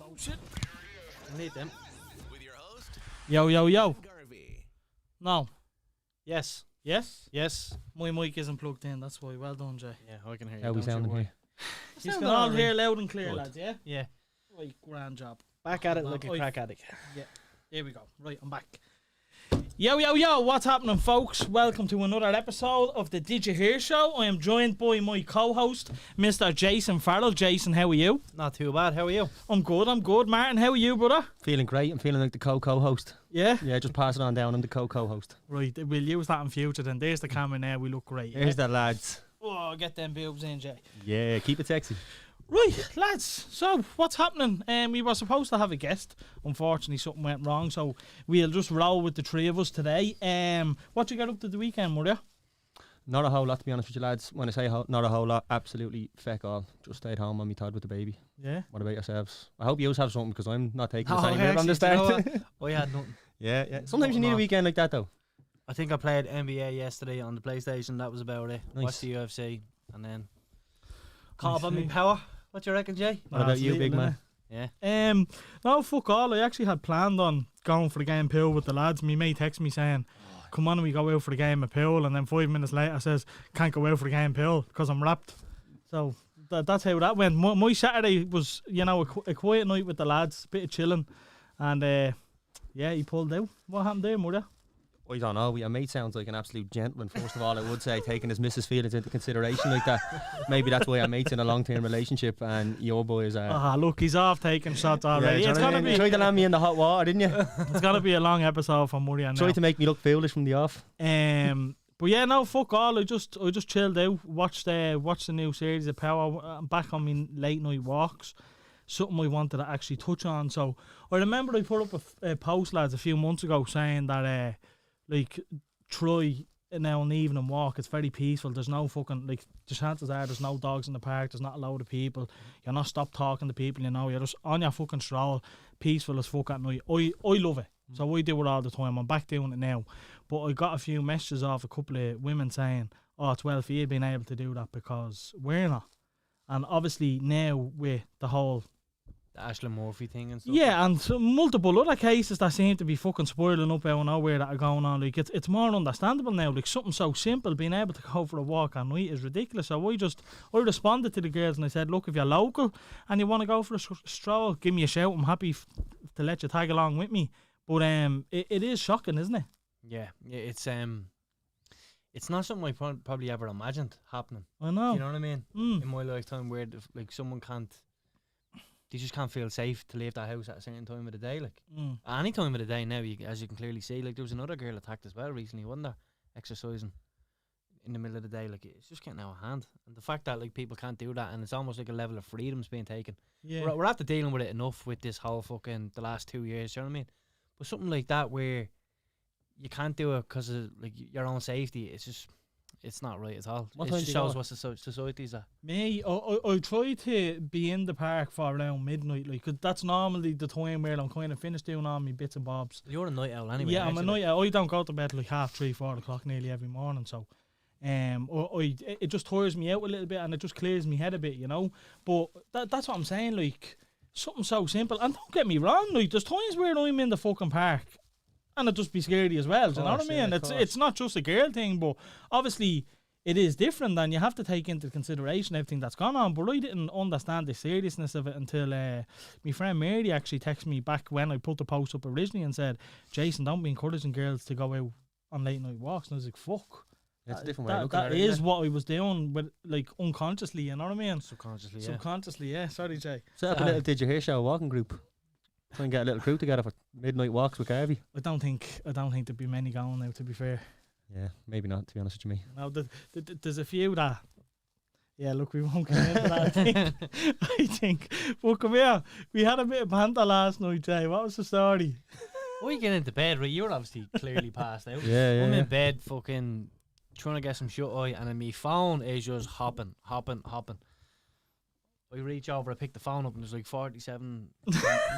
Oh shit. I need them. With your host, Yo. Garvey. No. Yes. Yes? Yes. My mic isn't plugged in, that's why. Well done, Jay. Yeah, I can hear you. How we Don't you sounding worry. here? You can all alright. hear loud and clear, Good. lads, yeah? Yeah. Right, grand job. Back at it No, like a Oi. crack addict. Here we go. Right, I'm back. Yo, what's happening, folks? Welcome to another episode of the DYHS show. I am joined by my co-host, Mr. Jason Farrell. Jason, how are you? Not too bad. How are you? I'm good. Martin, how are you, brother? Feeling great. I'm feeling like the co-host. Yeah? Yeah, just pass it on down. I'm the co-host. Right, we'll use that in future then. There's the camera now. We look great. Here's that, lads. Oh, get them boobs in, Jay. Yeah, keep it sexy. Right, lads, so what's happening? We were supposed to have a guest. Unfortunately, something went wrong, so we'll just roll with the three of us today. What you got up to the weekend, were you? Not a whole lot, to be honest with you, lads. When I say not a whole lot, absolutely feck all. Just stayed home on me Todd with the baby. Yeah. What about yourselves? I hope you have something, because I'm not taking the Oh, same yeah, route on the actually, do you know start. I had nothing. Yeah. Sometimes you need a weekend like that, though. I think I played NBA yesterday on the PlayStation. That was about it. Nice. Watched the UFC and then caught up on Nice. me power. What do you reckon, Jay? What about you, big man? Yeah. No, fuck all. I actually had planned on going for the game pool with the lads. Me mate texted me saying, come on and we go out for the game of pool, and then 5 minutes later says, can't go out for the game pool because I'm wrapped. So that's how that went. My Saturday was, a quiet night with the lads, bit of chilling, and yeah, he pulled out. What happened there, mother? I don't know. Your mate sounds like an absolute gentleman, first of all, I would say, taking his missus' feelings into consideration like that. Maybe that's why our mate's in a long-term relationship and your boys are... Look, he's off taking shots already. Yeah, It's gonna you tried to land me in the hot water, didn't you? it's gonna be a long episode for Murray and Tried to make me look foolish from the off. But yeah, no, fuck all. I just chilled out, watched the new series of Power. I'm back on my late night walks. Something I wanted to actually touch on. So I remember I put up a post, lads, a few months ago saying that try now an evening walk. It's very peaceful. There's no fucking, the chances are there's no dogs in the park. There's not a load of people. You're not stopped talking to people. You're just on your fucking stroll, peaceful as fuck at night. I love it. So I do it all the time. I'm back doing it now. But I got a few messages off a couple of women saying, oh, it's well for you being able to do that because we're not. And obviously now with the whole... The Ashland Murphy thing and stuff. Yeah, and so multiple other cases that seem to be fucking spoiling up out of nowhere that are going on. Like, it's more understandable now. Like, something so simple, being able to go for a walk at night is ridiculous. So I responded to the girls and I said, look, if you're local and you want to go for a stroll, give me a shout. I'm happy to let you tag along with me. But it is shocking, isn't it? Yeah, it's not something I probably ever imagined happening. I know. You know what I mean? Mm. In my lifetime, where someone can't, they just can't feel safe to leave that house at a certain time of the day. Any time of the day now, as you can clearly see. There was another girl attacked as well recently, wasn't there? Exercising in the middle of the day. It's just getting out of hand. And the fact that people can't do that, and it's almost like a level of freedom's being taken. Yeah. We're after dealing with it enough with this whole fucking the last 2 years. You know what I mean? But something like that where you can't do it because of your own safety, it's not right at all. What It time just do you shows go? what society's at. Me, I try to be in the park for around midnight, 'cause that's normally the time where I'm kind of finished doing all my bits and bobs. You're a night owl anyway. Yeah, I'm a actually. night owl. I don't go to bed like 3:30, 4 o'clock nearly every morning, so it just tires me out a little bit and it just clears my head a bit, But that's what I'm saying, something so simple. And don't get me wrong, there's times where I'm in the fucking park and it just be scary as well, do you know what I mean? It's not just a girl thing, but obviously it is different and you have to take into consideration everything that's gone on. But I didn't understand the seriousness of it until my friend Marty actually texted me back when I put the post up originally and said, Jason, don't be encouraging girls to go out on late night walks. And I was like, fuck. It's a different way of looking That at it. is Isn't it? what I was doing, with unconsciously, you know what I mean? Subconsciously, yeah. Subconsciously, yeah. Sorry, Jay. Set up a little DYHS show walking group. Try and get a little crew together for midnight walks with Garvey. I don't think there'd be many going now, to be fair. Yeah, maybe not, to be honest with you, me. No, there's a few that. Yeah, look, we won't get into that. I think. But come here, we had a bit of banter last night, Jay. What was the story? We get into bed, right? You're obviously clearly passed out. Yeah. I'm in bed, fucking trying to get some shut eye, and then my phone is just hopping. I reach over, I pick the phone up, and there's like 47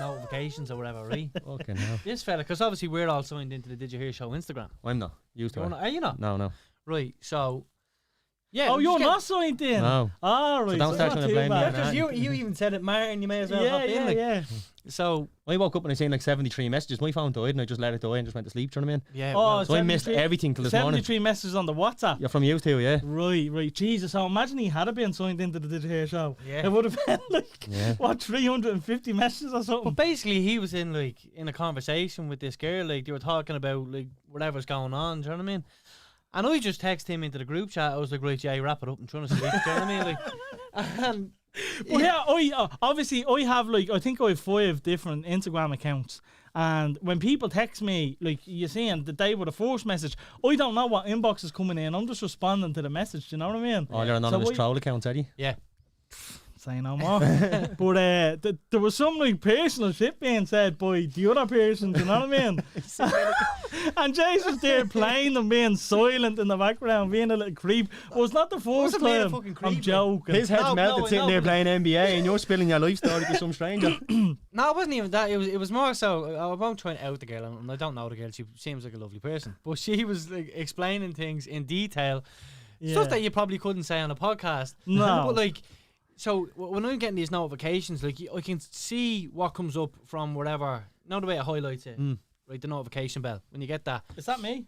notifications or whatever, right? Fucking hell. This fella, because obviously we're all signed into the DYHS show Instagram. I'm not. Used to it. Are you not? No. Right, so Yeah. Oh, I'm you're just not signed in. No. All right. So don't start not trying to too blame me bad. on that. Because you even said it, Martin. You may as well hop in. Like. Yeah. So I woke up and I seen like 73 messages. My phone died and I just let it die and just went to sleep. Do you know what I mean? yeah. Oh, So I missed 73 everything till this morning. 73 messages on the WhatsApp. Yeah, from you too, yeah. Right. Jesus, so imagine he had been signed into the DYHS show. Yeah. It would have been like, Yeah. what, 350 messages or But something? basically, he was in a conversation with this girl. Like they were talking about like whatever's going on. Do you know what I mean? And I just texted him into the group chat. I was like, right, Jay, wrap it up. I'm trying to sleep. Do you know what I mean? Like, and Well, yeah, obviously I have I think I have 5 different Instagram accounts. And when people text me, like you're saying, the day with a first message, I don't know what inbox is coming in. I'm just responding to the message. Do you know what I mean? All your anonymous So troll accounts, Eddie. yeah. Say no more. But there was some like personal shit being said by the other person, do you know what I mean? And Jay's was there playing and being silent in the background, being a little creep. Well, it's not the first Wasn't being a time. fucking creep, I'm like. joking. His head's No, melted no, sitting no, there but- playing NBA and you're spilling your life story to some stranger. No, it wasn't even that. It was more so. I won't try and out the girl, and I don't know the girl. She seems like a lovely person, but she was like explaining things in detail, stuff that you probably couldn't say on a podcast. No. But like, so when I'm getting these notifications, like I can see what comes up from whatever. Know the way it highlights it, right? The notification bell. When you get that, Is that me?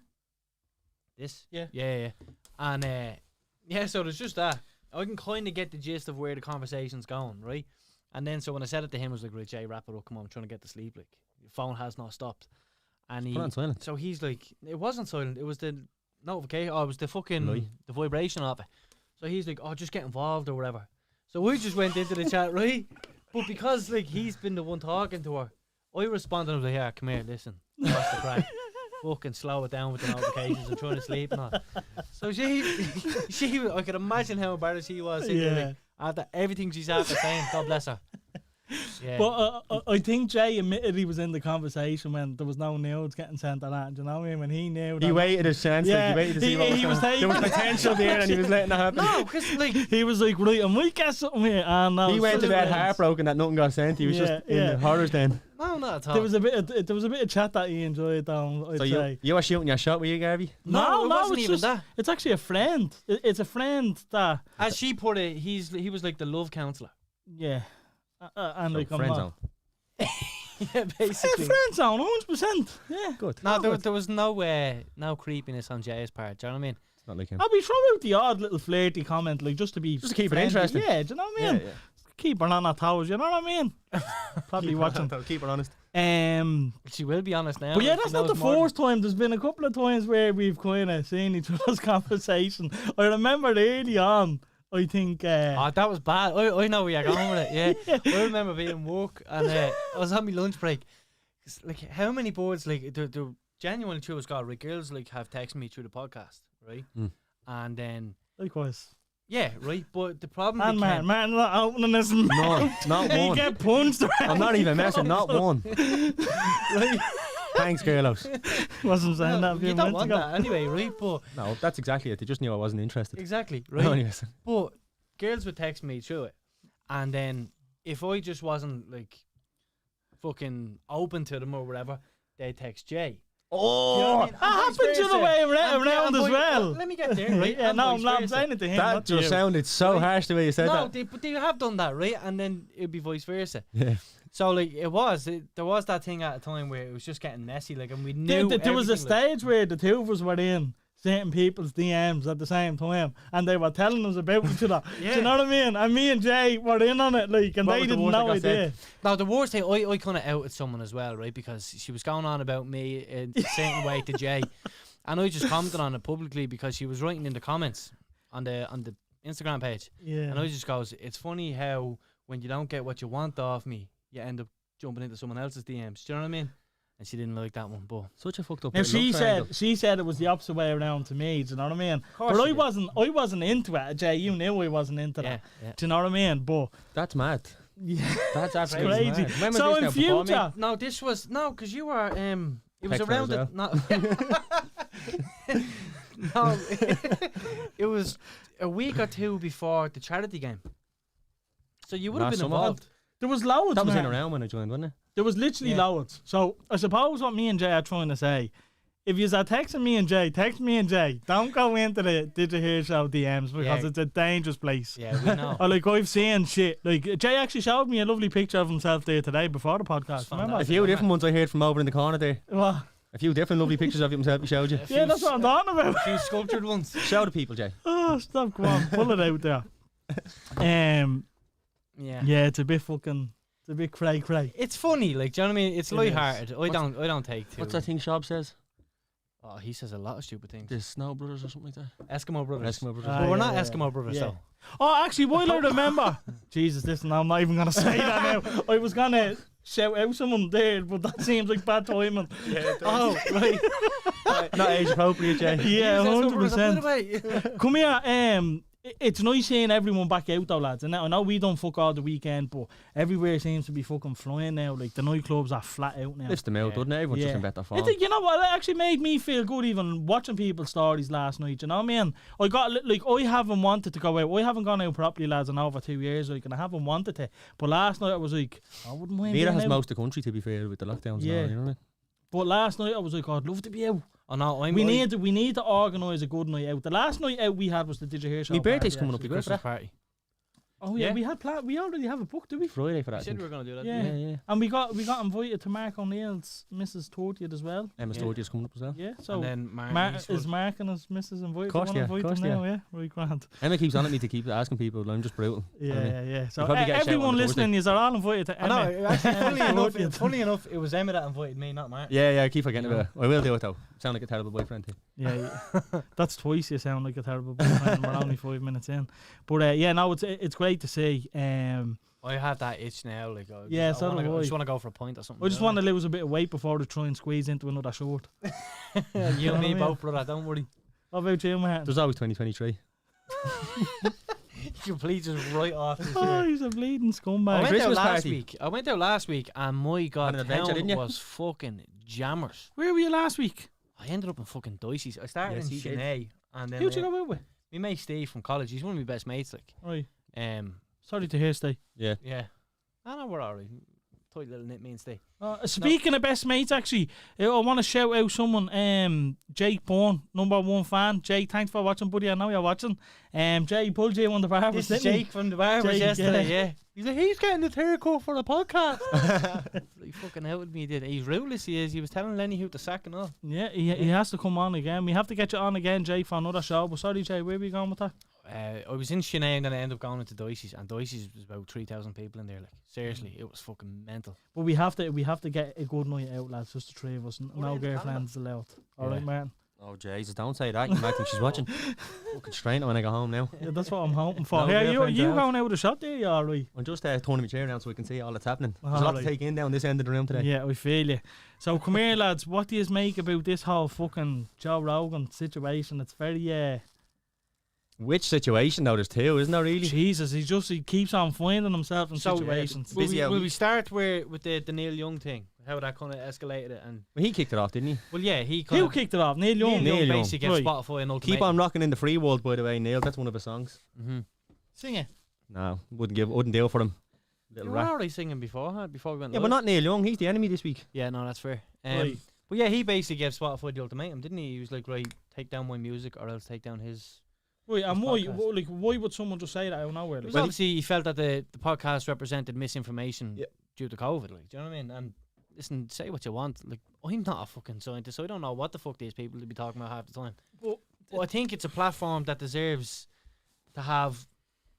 this, Yeah. and yeah. So there's just that. I can kind of get the gist of where the conversation's going, right? And then so when I said it to him, I was like, right, Jay, wrap it up. Come on, I'm trying to get to sleep. Like, your phone has not stopped. And he, Put on silent. so he's like, it wasn't silent. It was the notification. Oh, it was the fucking Right. the vibration of it. So he's like, oh, just get involved or whatever. So we just went into the chat, right? But because like he's been the one talking to her, I responded. I was like, yeah, come here, listen, what's the crack? Fucking slow it down with the notifications. I'm trying to sleep and all. So she, I could imagine how embarrassed she was. Yeah. After everything she's after saying, God bless her. Yeah. But I think Jay admitted he was in the conversation when there was no nudes getting sent on that. Do you know what I mean? When he knew that. He waited his chance, Yeah, like, he waited to see what he was there was potential there and he was letting it happen. no, because like He was like, right, I might get something here. And He went to bed there heartbroken that nothing got sent. He was just in the horrors then. no, not at all. was a bit of chat that he enjoyed down, I'd So say. you were shooting your shot, were you, Garvey? No, it wasn't it's even just, that. It's actually a friend. It's a friend that, As she put it, he was like the love counselor. yeah. And So, like, I'm friend not. zone. Yeah, basically. Friend zone, 100%. Yeah. Good. No, there was no creepiness on Jay's part. Do you know what I mean? It's not like him. I'll be throwing out the odd little flirty comment, like just to be. Just to keep it friendly. interesting. Yeah, do you know what I mean? Keep her on her toes, you know what I mean? Probably watching. Keep it honest. She will be honest now. But yeah, She that's not knows the more than- first time. There's been a couple of times where we've kind of seen each other's conversation. I remember early on, I think. Oh, that was bad. I know where you're going with it. Yeah, I remember being in work and I was on my lunch break. 'Cause, like, how many boards like the genuinely true as God, right? Girls like have texted me through the podcast, right? And then Likewise. yeah, right. But the problem And became, Martin's not opening his mouth. No, not He one. get punched. I'm not even messing, not one. right? Thanks, Carlos. Wasn't saying that a few you don't minutes want ago. that anyway, right? But No, that's exactly it. They just knew I wasn't interested. exactly, No, right? yes. But girls would text me through it, and then if I just wasn't like fucking open to them or whatever, they text Jay. Oh, You know what I mean? That And happens vice the other versa. way And around as boy- well. Let me get there, right? Yeah, And no, vice I'm not versa. saying it to him. that not to just you. sounded so Right. harsh the way you said No, that. but they have done that, right? And then it'd be vice versa. Yeah. So like there was that thing at a time where it was just getting messy, like, and we knew There was a everything, like- stage where the two of us were in certain people's DMs at the same time, and they were telling us about each other. Do Yeah. you know what I mean? And me and Jay were in on it, like, and What they was the didn't worst that know got idea. said? Now the worst thing, I kind of outed someone as well, right? Because she was going on about me in a certain way to Jay, and I just commented on it publicly because she was writing in the comments on the Instagram page, Yeah. and I just goes, it's funny how when you don't get what you want off me, you end up jumping into someone else's DMs. Do you know what I mean? And she didn't like that one, but Such a fucked up. Now little love triangle. she said it was the opposite way around to me. Do you know what I mean? course But she I did. wasn't into it. Jay, you knew I wasn't into yeah, that. yeah. Do you know what I mean? But That's mad. yeah, That's absolutely crazy. mad. When was So this in now, before me? future, No, this was because you were it was Text her around as the no, it was a week or two before the charity game. So you would have Last been summer. involved. there was loads. That was in man. around when I joined, wasn't it? There was literally Yeah. loads. So I suppose what me and Jay are trying to say if you're texting me and Jay, text me and Jay. Don't go into the DYHS show DMs because it's a dangerous place. Yeah, we know. Or like I've seen shit. Like Jay actually showed me a lovely picture of himself there today before the podcast. Remember? A few different ones I heard from over in the corner there. What? A few different lovely pictures of himself he showed you. Yeah, that's what I'm talking about. A few sculptured ones. Show the people, Jay. Oh, stop! Come on, pull it out there. Yeah, it's a bit fucking. It's a bit cray. It's funny, like, do you know what I mean? It's lighthearted. I don't take too. What's that thing Shab says? Oh, he says a lot of stupid things. The Snow Brothers or something like that. Eskimo Brothers. But we're not Eskimo Brothers, though. Oh, actually, while I remember, Jesus, listen, I'm not even gonna say that now. I was gonna shout out someone there, but that seems like bad timing. Yeah. Oh, right. Not age appropriate, Jay. Yeah, 100%. Way. Come here. It's nice seeing everyone back out though, lads. And I know we don't fuck all the weekend, but everywhere seems to be fucking flying now. Like the nightclubs are flat out now. Lifts them out, doesn't it? Everyone's just in better form. You know what? It actually made me feel good even watching people's stories last night. You know what I mean? I haven't wanted to go out. I haven't gone out properly, lads, in over 2 years. Like, and I haven't wanted to. But last night I was like, I wouldn't mind. Neither has out. most of the country, to be fair, with the lockdowns. Yeah. And all, you know what I mean? But last night I was like, I'd love to be out. Oh no, we need to organise a good night out. The last night out we had was the DYHS show. My birthday's coming up. You go for that party. Oh yeah, we had we already have a book, do we? Friday for that. We said we were going to do that. Yeah. And we got invited to Mark O'Neill's Mrs. 30th as well. Emma's 30th coming up as well. Yeah, so and then Mark and his Mrs. invited? Of course, Yeah, right, grand. Emma keeps on at me to keep asking people. I'm just brutal. Yeah. So probably get a shout everyone on the listening, you're all invited to Emma. I know. Actually, funny enough, it was Emma that invited me, not Mark. Yeah, I keep forgetting about it. I will do it though. Sound like a terrible boyfriend too. Yeah. That's twice you sound like a terrible boyfriend. We're only 5 minutes in. But no, it's great to see. I have that itch now. Like, I just want to go for a pint or something. I just want to lose a bit of weight before they try and squeeze into another short. You and me both, brother. Don't worry. What about you, man? There's always 2023. You bleed just right off this Oh, year. he's a bleeding scumbag. I went out last week and my God, adventure, didn't you? was fucking jammers. Where were you last week? I ended up in fucking DYHS. I started in Chennai and then Who'd you go out with? my mate Steve from college. He's one of my best mates. Like, Right. Sorry to hear, Steve. Yeah. I know we're alright. Tight little knit, me and Steve. Speaking of best mates, actually, I want to shout out someone. Jake Bourne, #1 fan. Jake, thanks for watching, buddy. I know you're watching. Jay pulled you on the barbers. This is Jake from the barbers yesterday. Yeah. He's like, he's getting the third cut for the podcast. He fucking outed me. He did. He's ruthless. He is. He was telling Lenny who to sack and all. Yeah, he has to come on again. We have to get you on again, Jay, for another show. But sorry, Jay, where are we going with that? I was in Chennai and then I ended up going into DYHS, and DYHS was about 3,000 people in there. Like, seriously, it was fucking mental. But we have to get a good night out, lads. Just the three of us. No girlfriends allowed. All right, man. Oh Jesus! Don't say that. You might think she's watching. Fucking strain when I go home now. Yeah, that's what I'm hoping for. No Here, girlfriends you allowed. going out with a shot there? You all right? I'm just turning my chair down so we can see all that's happening. There's a All lot right. to take in down this end of the room today. Yeah, I feel you. So come here, lads. What do you make about this whole fucking Joe Rogan situation? It's very Which situation though? There's two, isn't there really? Jesus, he keeps on finding himself in situations. Will we start with the Neil Young thing? How that kind of escalated it? And Well, he kicked it off, didn't he? well, yeah, he Who kicked it off? Neil Young. Neil Young. basically gets Right. Spotify and ultimatum. Keep on rocking in the free world, by the way, Neil. That's one of his songs. Mm-hmm. Sing it. No, wouldn't deal for him. You Little were rat. already singing before we went Yeah, live. but not Neil Young. He's the enemy this week. Yeah, no, that's fair. Right. But yeah, he basically gave Spotify the ultimatum, didn't he? He was like, right, take down my music or else take down his. Wait, and His why? podcast. Why would someone just say that out of nowhere? Like, Because obviously he felt that the podcast represented misinformation Yeah. due to COVID. Like, do you know what I mean? And listen, say what you want. Like, I'm not a fucking scientist, so I don't know what the fuck these people will be talking about half the time. But I think it's a platform that deserves to have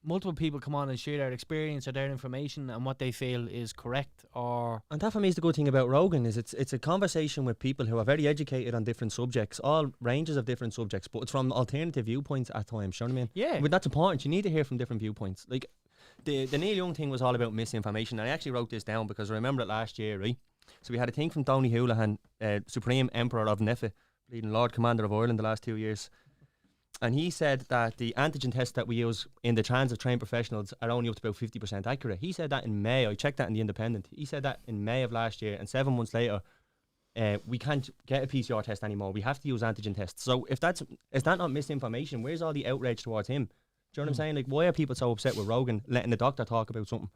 multiple people come on and share their experience or their information and what they feel is correct or. And that for me is the good thing about Rogan is it's a conversation with people who are very educated on different subjects, all ranges of different subjects, but it's from alternative viewpoints at times. You know what I mean? Yeah. But that's important. You need to hear from different viewpoints. Like the Neil Young thing was all about misinformation. And I actually wrote this down because I remember it last year, right? So we had a thing from Tony Houlihan, Supreme Emperor of Nefe, leading Lord Commander of Ireland the last 2 years. And he said that the antigen tests that we use in the transit trained professionals are only up to about 50% accurate. He said that in May. I checked that in The Independent. He said that in May of last year, and 7 months later, we can't get a PCR test anymore. We have to use antigen tests. So is that not misinformation? Where's all the outrage towards him? Do you know what I'm saying? Like, why are people so upset with Rogan letting the doctor talk about something?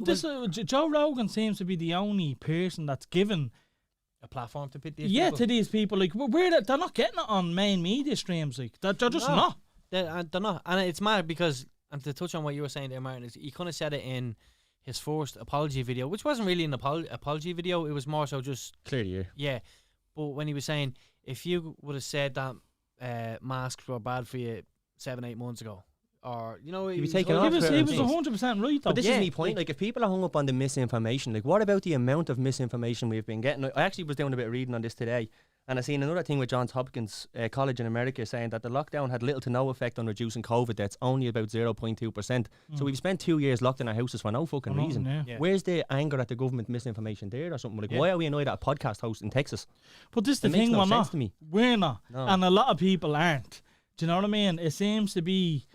this Joe Rogan seems to be the only person that's given a platform to put these Yeah, people. to these people, like they're not getting it on main media streams, like they're just not. They're not, and it's mad because, and to touch on what you were saying there, Martin, is he kind of said it in his first apology video, which wasn't really an apology video. It was more so just Clearly, yeah. But when he was saying, if you would have said that masks were bad for you 7-8 months ago, or you know, he was taken off. He was 100% right though. But this is my point. Like, if people are hung up on the misinformation, like, what about the amount of misinformation we've been getting? I actually was doing a bit of reading on this today, and I seen another thing with Johns Hopkins College in America saying that the lockdown had little to no effect on reducing COVID deaths, only about 0.2%. So we've spent 2 years locked in our houses for no fucking reason. Yeah. Where's the anger at the government misinformation there or something? Like, why are we annoyed at a podcast host in Texas? But this is the It makes thing, no we're sense not. to me. We're not, No. and a lot of people aren't. Do you know what I mean? It seems to be.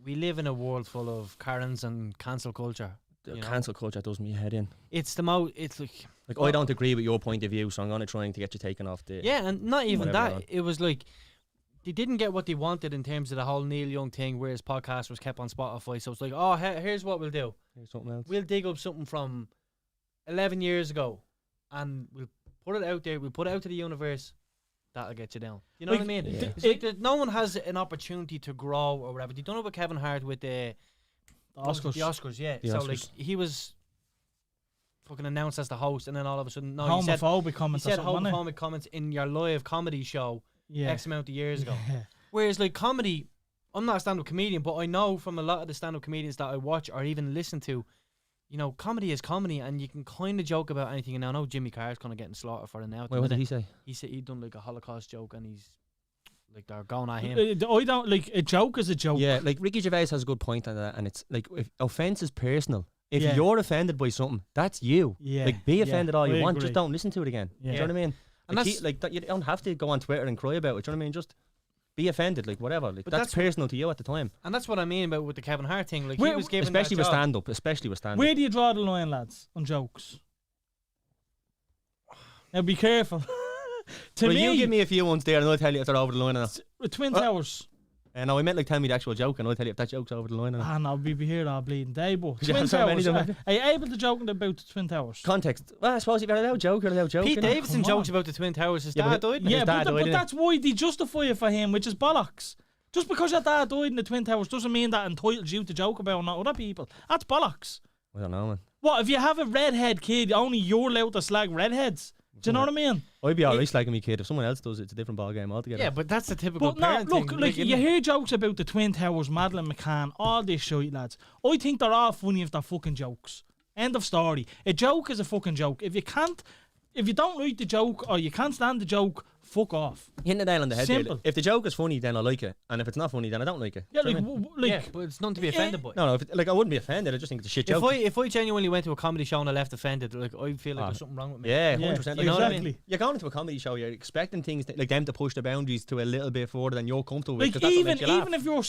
We live in a world full of Karens and cancel culture. The you know? cancel culture does me head in. It's the most. It's like I don't agree with your point of view, so I'm going to try to get you taken off the... yeah, and not even Whatever that. on. It was like they didn't get what they wanted in terms of the whole Neil Young thing, where his podcast was kept on Spotify. So it's like, oh, here's what we'll do. Here's something else. We'll dig up something from 11 years ago, and we'll put it out there. We'll put it out to the universe. That'll get you down. You know Like, what I mean? yeah. It's like that no one has an opportunity to grow or whatever. They done it with Kevin Hart with the Oscars. The Oscars, yeah. The So Oscars. like he was fucking announced as the host, and then all of a sudden, no, Homophobic he comments or said something, wasn't homophobic comments in your live comedy show it? Yeah. X amount of years ago. Yeah. Whereas like comedy, I'm not a stand-up comedian, but I know from a lot of the stand-up comedians that I watch or even listen to, you know, comedy is comedy, and you can kind of joke about anything. And I know Jimmy Carr's kind of getting slaughtered for it now. Wait, what did he say? He said he'd done like a Holocaust joke, and he's like they're going at him. I don't like a joke is a joke. Yeah, like Ricky Gervais has a good point on that, and it's like, if offence is personal. If Yeah. you're offended by something, that's you. Yeah. Like, be offended all I you want, agree. just don't listen to it again. Yeah. Do you know what I mean? And Like, that's- like that, you don't have to go on Twitter and cry about it. Do you know what I mean? Just be offended, like whatever. Like, But that's that's what- personal to you at the time. And that's what I mean about with the Kevin Hart thing. Like Where- he was given Especially that with job. stand up. Especially with stand up. Where do you draw the line, lads, on jokes? Now be careful. To Well, me, you give me a few ones there, and I'll tell you if they're over the line or not. Twin Towers. No, I meant like tell me the actual joke, and I'll tell you if that joke's over the line or not. Ah, no, we'd be here all bleeding day, but Yeah, Twin so many Towers. of them. Are you able to joke about the Twin Towers? Context. Well, I suppose if you're allowed joke, you're allowed joke. Pete innit? Davidson Come on. jokes about the Twin Towers. His Yeah, dad but- died. Yeah, His dad but died, innit? that's why they justify it for him, which is bollocks. Just because your dad died in the Twin Towers doesn't mean that entitles you to joke about not other people. That's bollocks. I don't know, man. What, if you have a redhead kid, only you're allowed to slag redheads? Do you know what I mean? I'd be alright slagging me kid. If someone else does it, it's a different ball game altogether. Yeah, but that's the typical But no, parent look, thing. like, you innit? hear jokes about the Twin Towers, Madeleine McCann, all this shit, lads. I think they're all funny if they're fucking jokes. End of story. A joke is a fucking joke. If you don't like the joke or you can't stand the joke, fuck off. Hitting the nail on the head there. Simple. If the joke is funny, then I like it, and if it's not funny, then I don't like it. Yeah, Do you like, know what I mean? like Yeah, but it's nothing to be offended by. No, like I wouldn't be offended. I just think it's a shit joke. If I genuinely went to a comedy show and I left offended, like I feel like there's something wrong with me. Yeah, Yeah, 100%. you know what I mean? exactly. You're going into a comedy show, you're expecting things like them to push the boundaries to a little bit further than you're comfortable with. Like 'cause that's what even makes you laugh. even if you're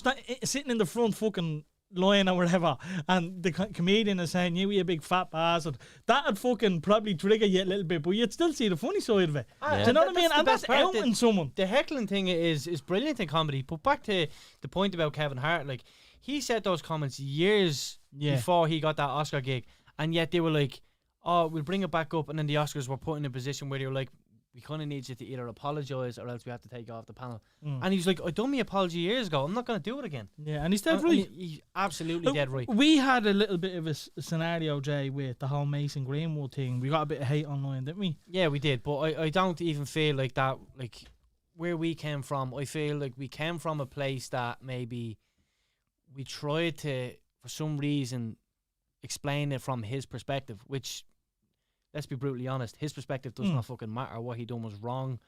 sitting in the front fucking line or whatever, and the comedian is saying you a big fat bastard, that'd fucking probably trigger you a little bit, but you'd still see the funny side of it. Ah, Do you know what I that's mean? the And best that's part, outing someone. The heckling thing is brilliant in comedy. But back to the point about Kevin Hart, like he said those comments years before he got that Oscar gig, and yet they were like, "Oh, we'll bring it back up," and then the Oscars were put in a position where they were like, "We kind of need you to either apologise or else we have to take you off the panel." And he's like, "I done my apology years ago. I'm not going to do it again." Yeah, and he's dead And right. he's absolutely Look, dead right. We had a little bit of a scenario, Jay, with the whole Mason Greenwood thing. We got a bit of hate online, didn't we? Yeah, we did, but I don't even feel like that. Like where we came from, I feel like we came from a place that maybe we tried to, for some reason, explain it from his perspective. Which, let's be brutally honest, his perspective does not fucking matter. What he done was wrong,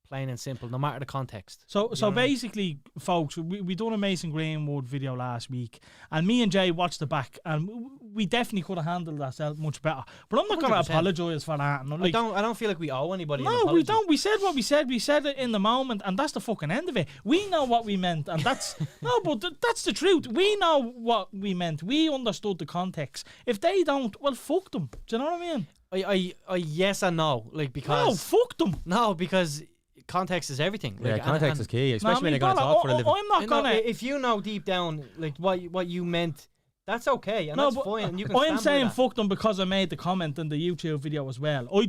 plain and simple, no matter the context. So know what I mean? basically, folks, we done a Mason Greenwood video last week, and me and Jay watched the back, and we definitely could have handled ourselves much better. But I'm not going to 100%. apologise for that. And I don't feel like we owe anybody. an No, apology. we don't. We said what we said. We said it in the moment, and that's the fucking end of it. We know what we meant, and that's no, but that's the truth. We know what we meant. We understood the context. If they don't, well, fuck them. Do you know what I mean? I yes and no, like No, because fuck them. no, because context is everything. Yeah, Like, context and is key, especially No, when you're going to talk for a living. I'm not No, gonna. if you know deep down like what you meant That's okay, and No, that's but fine. And you can I'm stand by saying that. fuck them because I made the comment in the YouTube video as well. I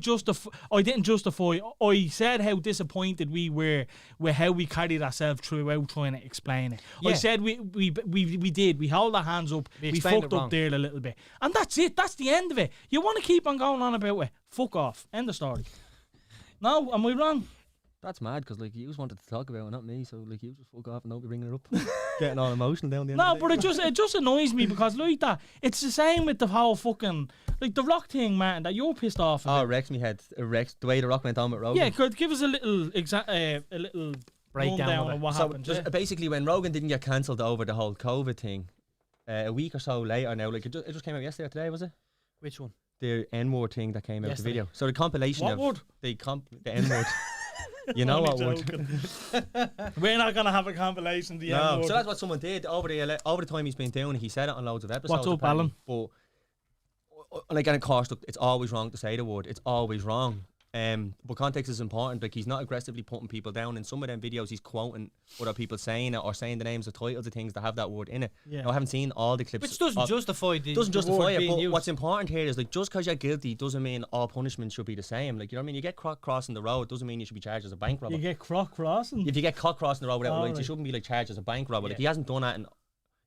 didn't justify. I said how disappointed we were with how we carried ourselves throughout trying to explain it. I Yeah. said we did. We hold our hands up. We We explained fucked it up wrong. there a little bit, and that's it. That's the end of it. You want to keep on going on about it? Fuck off. End of story. No, am I wrong? That's mad because like you just wanted to talk about it, not me. So like you just fuck off and don't be bringing it up, getting all emotional down the end. No, of the but day. it just annoys me because like that. It's the same with the whole fucking like the Rock thing, man. That you're pissed off about. Oh, Rex, me head. Rex, the way the Rock went on with Rogan. Yeah, could give us a little Breakdown rundown of of what So happened. just Yeah. basically, when Rogan didn't get cancelled over the whole COVID thing, a week or so later now, like it just came out yesterday or today, was it? Which one? The N-word thing that came out the Yesterday. video. So the compilation What of word? the N-word. You know what Only word? joking. We're not gonna have a compilation. The No, N-word. so that's what someone did over the time he's been doing it. He said it on loads of episodes. What's up, apparently. Alan? But like, and of course, look, it's always wrong to say the word. It's always wrong. But context is important. Like, he's not aggressively putting people down. In some of them videos, he's quoting other people saying it or saying the names of titles of things that have that word in it. Yeah. Now, I haven't seen all the clips. Which doesn't justify the doesn't the justify word it. being But used. what's important here is like, just because you're guilty doesn't mean all punishment should be the same. Like, you know what I mean? You get caught crossing the road doesn't mean you should be charged as a bank robber. You get crossing. If you get caught crossing the road without lights, you Alright. shouldn't be like charged as a bank robber. Like, Yeah. he hasn't done that,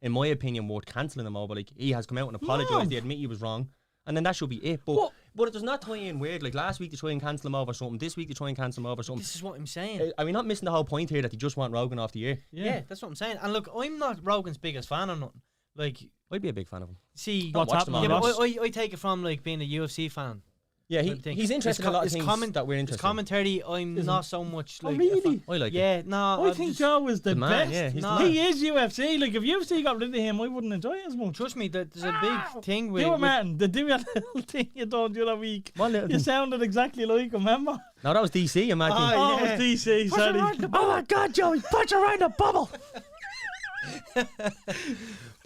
in my opinion, worth cancelling him over. Like, he has come out and apologised. No. He admit he was wrong, and then that should be it. But it does not tie in weird. Like last week they try and cancel him over something. This week they try and cancel him over something. This is what I'm saying. Are we not missing the whole point here that they just want Rogan off the air? Yeah, that's what I'm saying. And look, I'm not Rogan's biggest fan or nothing. Like, I'd be a big fan of him. see, What's watch them happening? all. yeah, Ross? but I take it from like being a UFC fan. Yeah, type thing. he's interested in a lot of things that we're His interested in. commentary, I'm not so much Oh, like. really? I like it. Yeah, no. I think Joe is the man, best. yeah, he's the He man. is UFC. Like if UFC got rid of him, I wouldn't enjoy it as much. Trust me, there's a big thing with. You were with Martin. The do that little thing you done the other week. What little You thing? sounded exactly like him, remember? No, that was DC, imagine. Oh, yeah. it was DC. Sorry. Oh my God, Joey, put you around the bubble. Did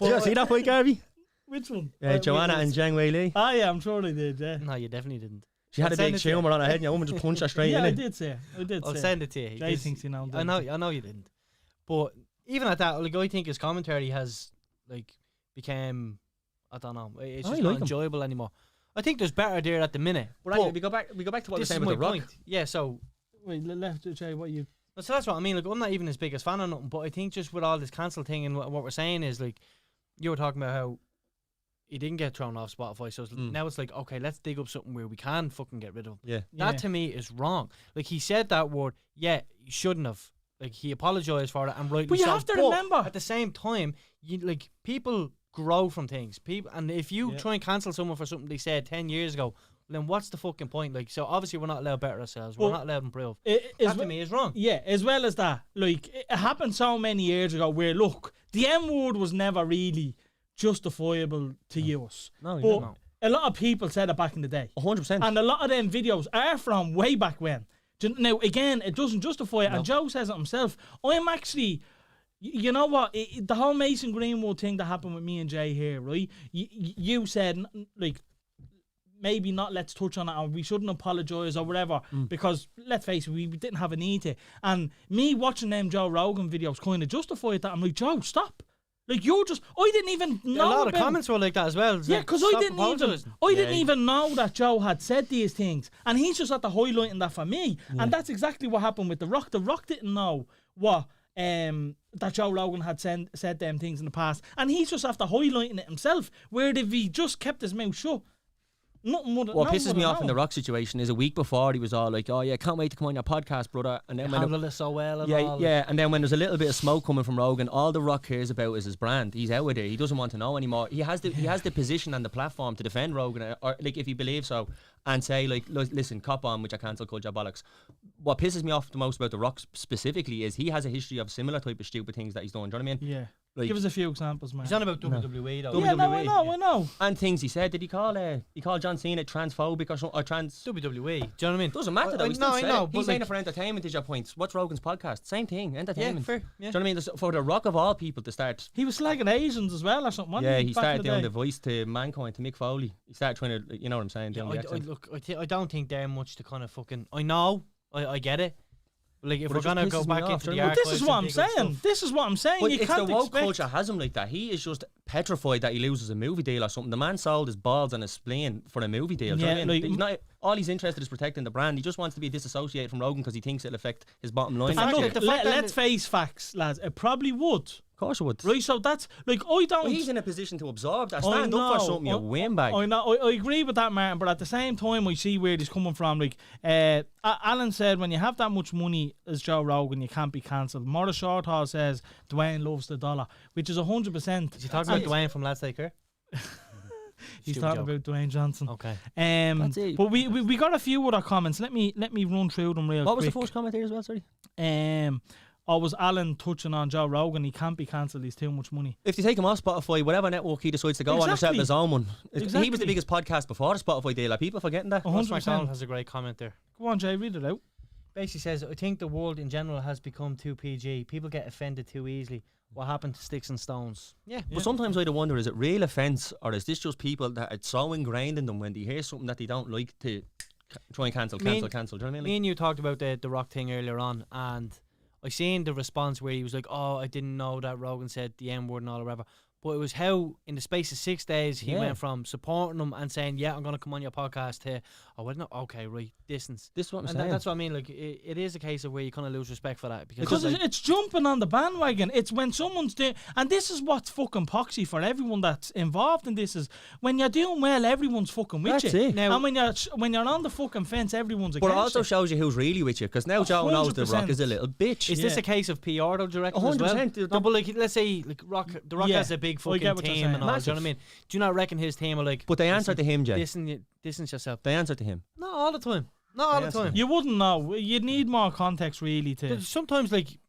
you see that fight, Garvey? Which one? Joanna and Zhang Wei Li. Ah, yeah, I'm sure they did. Yeah. No, you definitely didn't. She had a I'll send big it to you. tumour on her head, and your woman just punched her straight Yeah, in I it. did say. I did I'll say. send it to you. Jay 'cause thinks he knows. I know you didn't. But even at that, like I think his commentary has like became, I don't know, it's I just like not him. enjoyable anymore. I think there's better there at the minute. But anyway, we go back to what we this were is saying my with the Rock. point. Yeah, so Wait, left Jay. What you? so that's what I mean. Like I'm not even his biggest fan or nothing, but I think just with all this cancel thing and what we're saying is like you were talking about how he didn't get thrown off Spotify. So now it's like okay, let's dig up something where we can fucking get rid of him. Yeah. That to me is wrong. Like he said that word, yeah, he shouldn't have. Like he apologized for it and rightly But you so. have to remember. At the same time, you like people grow from things. People, and if you try and cancel someone for something they said 10 years ago, then what's the fucking point? Like, so obviously we're not allowed to better ourselves. We're Well, not allowed to improve. That To me is wrong. Yeah, as well as that, like it happened so many years ago. Where look, the M word was never really justifiable to use. No, but no. a lot of people said it back in the day. 100%. And a lot of them videos are from way back when. Now, again, it doesn't justify it. And Joe says it himself. I'm actually, you know what? The whole Mason Greenwood thing that happened with me and Jay here, right? You said, like, maybe not let's touch on it or we shouldn't apologise or whatever because, let's face it, we didn't have a need to. And me watching them Joe Rogan videos kind of justified that. I'm like, Joe, stop. Like, you're just, I didn't even know A lot of about- comments were like that as well. It's Yeah, like, because I stop didn't apologising. even know that Joe had said these things, and he's just at the highlighting that for me, and that's exactly what happened with The Rock. The Rock didn't know what that Joe Rogan had said them things in the past, and he's just after highlighting it himself. Where if he just kept his mouth shut, nothing would. What pisses me off in the Rock situation is a week before he was all like, "Oh yeah, can't wait to come on your podcast, brother." And then when Handled it so well and yeah, all. yeah, and then when there's a little bit of smoke coming from Rogan, all the Rock cares about is his brand. He's out with it. He doesn't want to know anymore. He has the position and the platform to defend Rogan, or like if he believes so, and say like, listen, cop on with your cancel culture bollocks. What pisses me off the most about the Rock specifically is he has a history of similar type of stupid things that he's done. Do you know what I mean? Yeah. Like, Give us a few examples, man. He's on about WWE though. Yeah, no, I WWE. know. and things he said. Did he call John Cena transphobic or something? Or trans? WWE. Do you know what I mean? Doesn't matter though. I He still know, I said know, it. but He's saying like- it for entertainment. Is your point? What's Rogan's podcast? Same thing. Entertainment. fair, Do yeah. you know what I mean? For the Rock of all people to start. He was slagging Asians as well or something, wasn't Yeah, he? he back started in the doing day? the voice to Mankind, to Mick Foley. He started trying to, you know what I'm saying, doing the accent. Look, I don't think they're much to kind of fucking. I know, I get it, Like, if But we're it just gonna go pisses me back off, into do the you know? archives, This is what I'm saying. This is what I'm saying. But You it's can't the woke expect. culture has him like that. He is just petrified that he loses a movie deal or something. The man sold his balls and his spleen for a movie deal. Do you know what I mean? like, He's not, all he's interested is protecting the brand. He just wants to be disassociated from Rogan because he thinks it'll affect his bottom line. and fact look, that- the fact that- let's face facts, lads. It probably would. Of course it would. Right, so that's like I don't. But he's in a position to absorb that. I Stand up for know, something, you windbag. I know. I agree with that, Martin. But at the same time, I see where he's coming from. Like Alan said, when you have that much money as Joe Rogan, you can't be cancelled. Morris Shorthall says Dwayne loves the dollar, which is 100%. Is he talking about Dwayne from Let's Take Care? He's Stupid talking joke. about Dwayne Johnson. Okay. That's it. But we got a few other comments. Let me run through them real What was quick. the first comment here as well? Sorry. Or was Alan touching on Joe Rogan? He can't be cancelled. He's too much money. If they take him off Spotify, whatever network he decides to go on, or set up Exactly. his own one. He was Exactly. the biggest podcast before the Spotify deal. Are people forgetting that? 100%. Ross McDonald has a great comment there. Go on, Jay, read it out. Basically says, I think the world in general has become too PG. People get offended too easily. What happened to sticks and stones? Yeah. But sometimes I wonder, is it real offence or is this just people that it's so ingrained in them when they hear something that they don't like to try and cancel? Do you know what I mean? Me and you talked about the Rock thing earlier on, and I seen the response where he was like, oh, I didn't know that Rogan said the N word and all or whatever. But it was how, in the space of 6 days, he went from supporting them and saying, yeah, I'm going to come on your podcast to, oh, well, no, okay, right, distance. This is what I'm And saying. that's what I mean. Like, it is a case of where you kind of lose respect for that. Because like, it's jumping on the bandwagon. It's when someone's doing, and this is what's fucking poxy for everyone that's involved in this, is when you're doing well, everyone's fucking with That's you. it. Now- And when you're on the fucking fence, everyone's But it against also you. shows you who's really with you, because now Joe knows the Rock 100%. is a little bitch. is this a case of PR, though, do you reckon, as well? 100%. No, but like, let's say, like, the Rock Yeah. has a big I fucking get what you're team saying. and all, do you know Massive. what I mean? Do you not reckon his team are like, But they answer to him, Jay. distance yourself? They answer to him. Not all the time. Not all the Yes, time. You wouldn't know. You'd need more context, really, to. There's sometimes, like,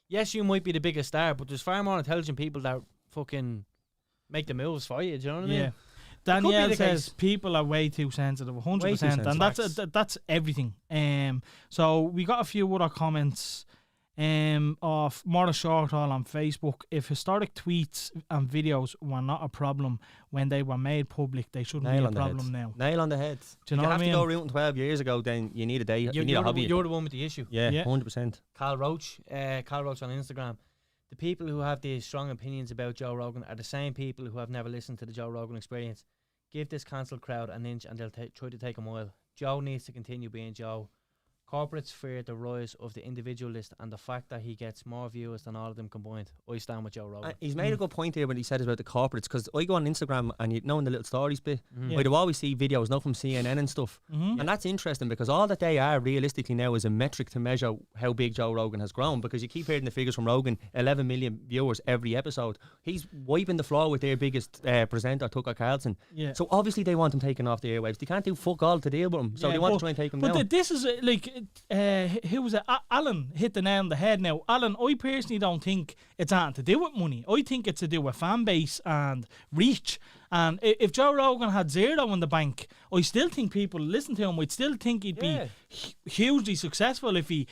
yes, you might be the biggest star, but there's far more intelligent people that fucking make the moves for you. Do you know what I mean? Yeah. Could be Danielle the says case. people are way too sensitive, 100%, Way too sensitive. and that's everything. So we got a few other comments of Morris Shorthall on Facebook. If historic tweets and videos were not a problem when they were made public, they shouldn't Nail be a on the problem head. now. Nail on the head. Do you know you what have I mean? to go rooting 12 years ago, then you need a day. You need a hobby. You're the one with the issue. Yeah, Yeah. 100%. Carl Roach on Instagram. The people who have these strong opinions about Joe Rogan are the same people who have never listened to the Joe Rogan experience. Give this cancelled crowd an inch and they'll try to take a mile. Joe needs to continue being Joe. Corporates fear the rise of the individualist and the fact that he gets more viewers than all of them combined. I stand with Joe Rogan. He's made a good point here when he said about the corporates, because I go on Instagram and you know in the little stories bit, Yeah. I do always see videos now from CNN and stuff. Mhm. And that's interesting because all that they are realistically now is a metric to measure how big Joe Rogan has grown, because you keep hearing the figures from Rogan, 11 million viewers every episode. He's wiping the floor with their biggest presenter, Tucker Carlson. Yeah. So obviously they want him taken off the airwaves. They can't do fuck all to deal with him. So Yeah, they want but- to try and take him But down. this is who was it? Alan hit the nail on the head now. Alan, I personally don't think it's anything to do with money. I think it's to do with fan base and reach. And if Joe Rogan had zero in the bank, I still think people listen to him. I'd still think he'd be hugely successful if he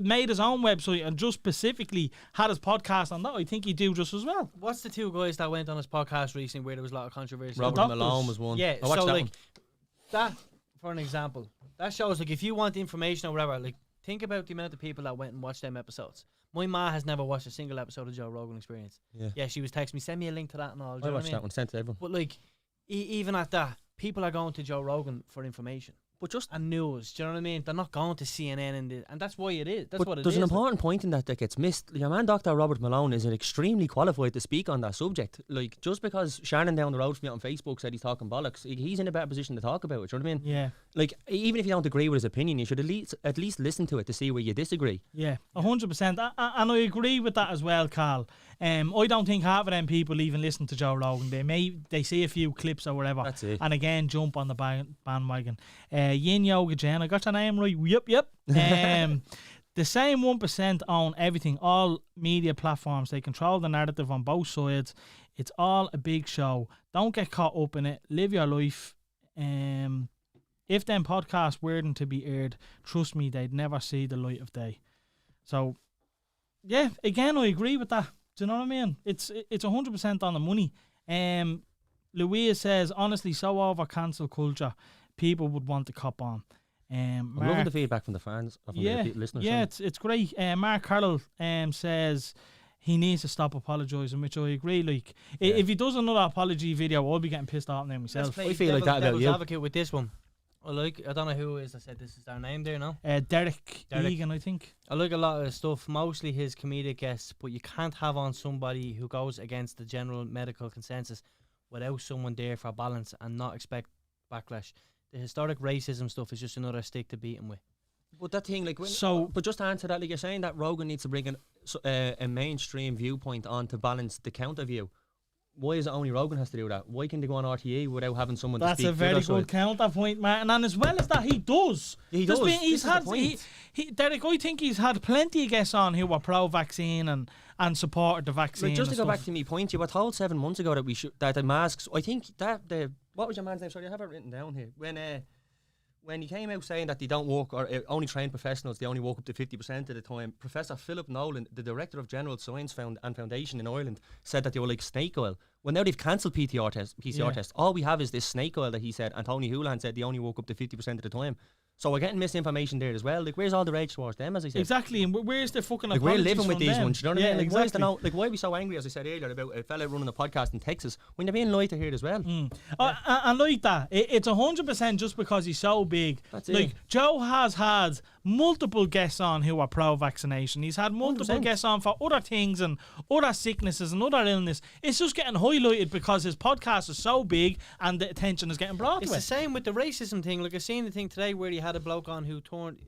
made his own website and just specifically had his podcast on that. I think he'd do just as well. What's the two guys that went on his podcast recently where there was a lot of controversy? Robert doctors. Malone was one. Yeah, I watched so that like one. that, for an example, that shows like if you want information or whatever, like think about the amount of people that went and watched them episodes. My ma has never watched a single episode of Joe Rogan Experience. Yeah. She was texting me, send me a link to that and all. Do I you know watched what I that mean? one, sent to everyone. But like, even at that, people are going to Joe Rogan for information. But just And news, do you know what I mean? They're not going to CNN and that's why it is. That's but what it there's is. an like. important point in that gets missed. Your man, Dr. Robert Malone, is extremely qualified to speak on that subject. Like, just because Shannon down the road from me on Facebook said he's talking bollocks, he's in a better position to talk about it. Do you know what I mean? Yeah. Like, even if you don't agree with his opinion, you should at least listen to it to see where you disagree. Yeah, 100%. And I agree with that as well, Carl. I don't think half of them people even listen to Joe Rogan. They see a few clips or whatever. That's it. And again, jump on the bandwagon. Yin Yoga Jen, I got your name right. Yep. The same 1% own everything, all media platforms. They control the narrative on both sides. It's all a big show. Don't get caught up in it. Live your life. If them podcasts weren't to be aired, trust me, they'd never see the light of day. So, yeah, again, I agree with that. Do you know what I mean? It's 100% on the money. Louise says, honestly, so over cancel culture, people would want to cop on. I'm loving the feedback from the fans, from the listeners. Yeah, it's great. Mark Carroll says he needs to stop apologising, which I agree. Like, if he does another apology video, I'll be getting pissed off now myself. I feel like that about you. Advocate with this one. I don't know who it is. I said this is their name there now. Derek Egan, I think. I like a lot of stuff, mostly his comedic guests, but you can't have on somebody who goes against the general medical consensus without someone there for balance and not expect backlash. The historic racism stuff is just another stick to beat him with. But that thing, like, but just to answer that, like you're saying that Rogan needs to bring a mainstream viewpoint on to balance the counter view. Why is it only Rogan has to do that? Why can they go on RTE without having someone to speak? That's a very good counterpoint, Martin. And as well as that, he does. He does. Derek, I think he's had plenty of guests on who were pro-vaccine and supported the vaccine. Like, just to go stuff. back to me point, you were told 7 months ago that the masks. I think that what was your man's name? Sorry, I have it written down here. When he came out saying that they don't work, or only trained professionals, they only work up to 50% of the time, Professor Philip Nolan, the Director of General Science and Foundation in Ireland, said that they were like snake oil. Well, now they've cancelled PCR tests. All we have is this snake oil that he said, and Tony Houlihan said they only work up to 50% of the time. So we're getting misinformation there as well. Like, where's all the rage towards them, as I said? Exactly, and where's the fucking like, we're living with these ones, you know what I mean? Like, exactly. Why are we so angry, as I said earlier, about a fella running a podcast in Texas when they're being lied to here as well? And like that, it's 100% just because he's so big. That's like, it. Joe has had multiple guests on who are pro-vaccination. He's had multiple 100%. guests on for other things and other sicknesses and other illness. It's just getting highlighted because his podcast is so big and the attention is getting brought It's to it. the same with the racism thing. Like, I seen the thing today where he had a bloke on who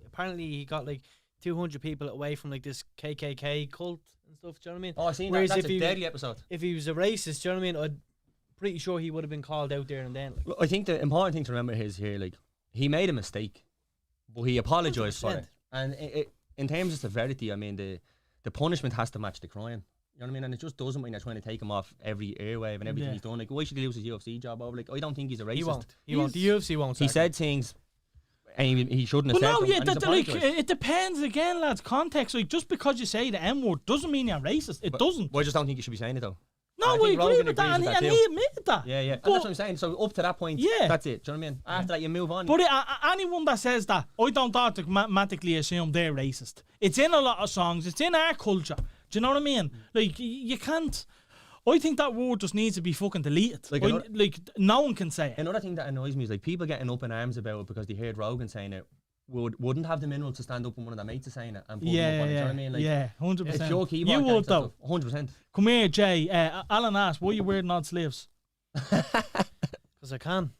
apparently he got like 200 people away from like this KKK cult and stuff. Do you know what I mean? Oh, I seen Whereas that. That's a deadly episode. If he was a racist, do you know what I mean? I'm pretty sure he would have been called out there and then. Like. Look, I think the important thing to remember is here, like, he made a mistake, but he apologised for it. And in terms of severity, I mean, the punishment has to match the crime. You know what I mean? And it just doesn't when they're trying to take him off every airwave and everything he's done. Like, why should he lose his UFC job over? Like, I don't think he's a racist. He won't. The UFC won't. He said things, and he shouldn't have said them. It depends again, lads. Context. Like, just because you say the M word doesn't mean you're racist. It doesn't. Well, I just don't think you should be saying it though. No, I agree with that, and he admitted that. Yeah. And that's what I'm saying. So up to that point, that's it. Do you know what I mean? After that, you move on. But anyone that says that, I don't automatically assume they're racist. It's in a lot of songs. It's in our culture. Do you know what I mean? Like, you can't. I think that word just needs to be fucking deleted. Like no one can say it. Another thing that annoys me is like people getting up in arms about it because they heard Rogan saying it. Wouldn't have the mineral to stand up when one of their mates is saying it and put them up on it. Do you know what I mean? Like, 100%. It's your keyboard. You would though. 100%. Come here, Jay. Alan asked, why are you wearing odd sleeves? Because I can,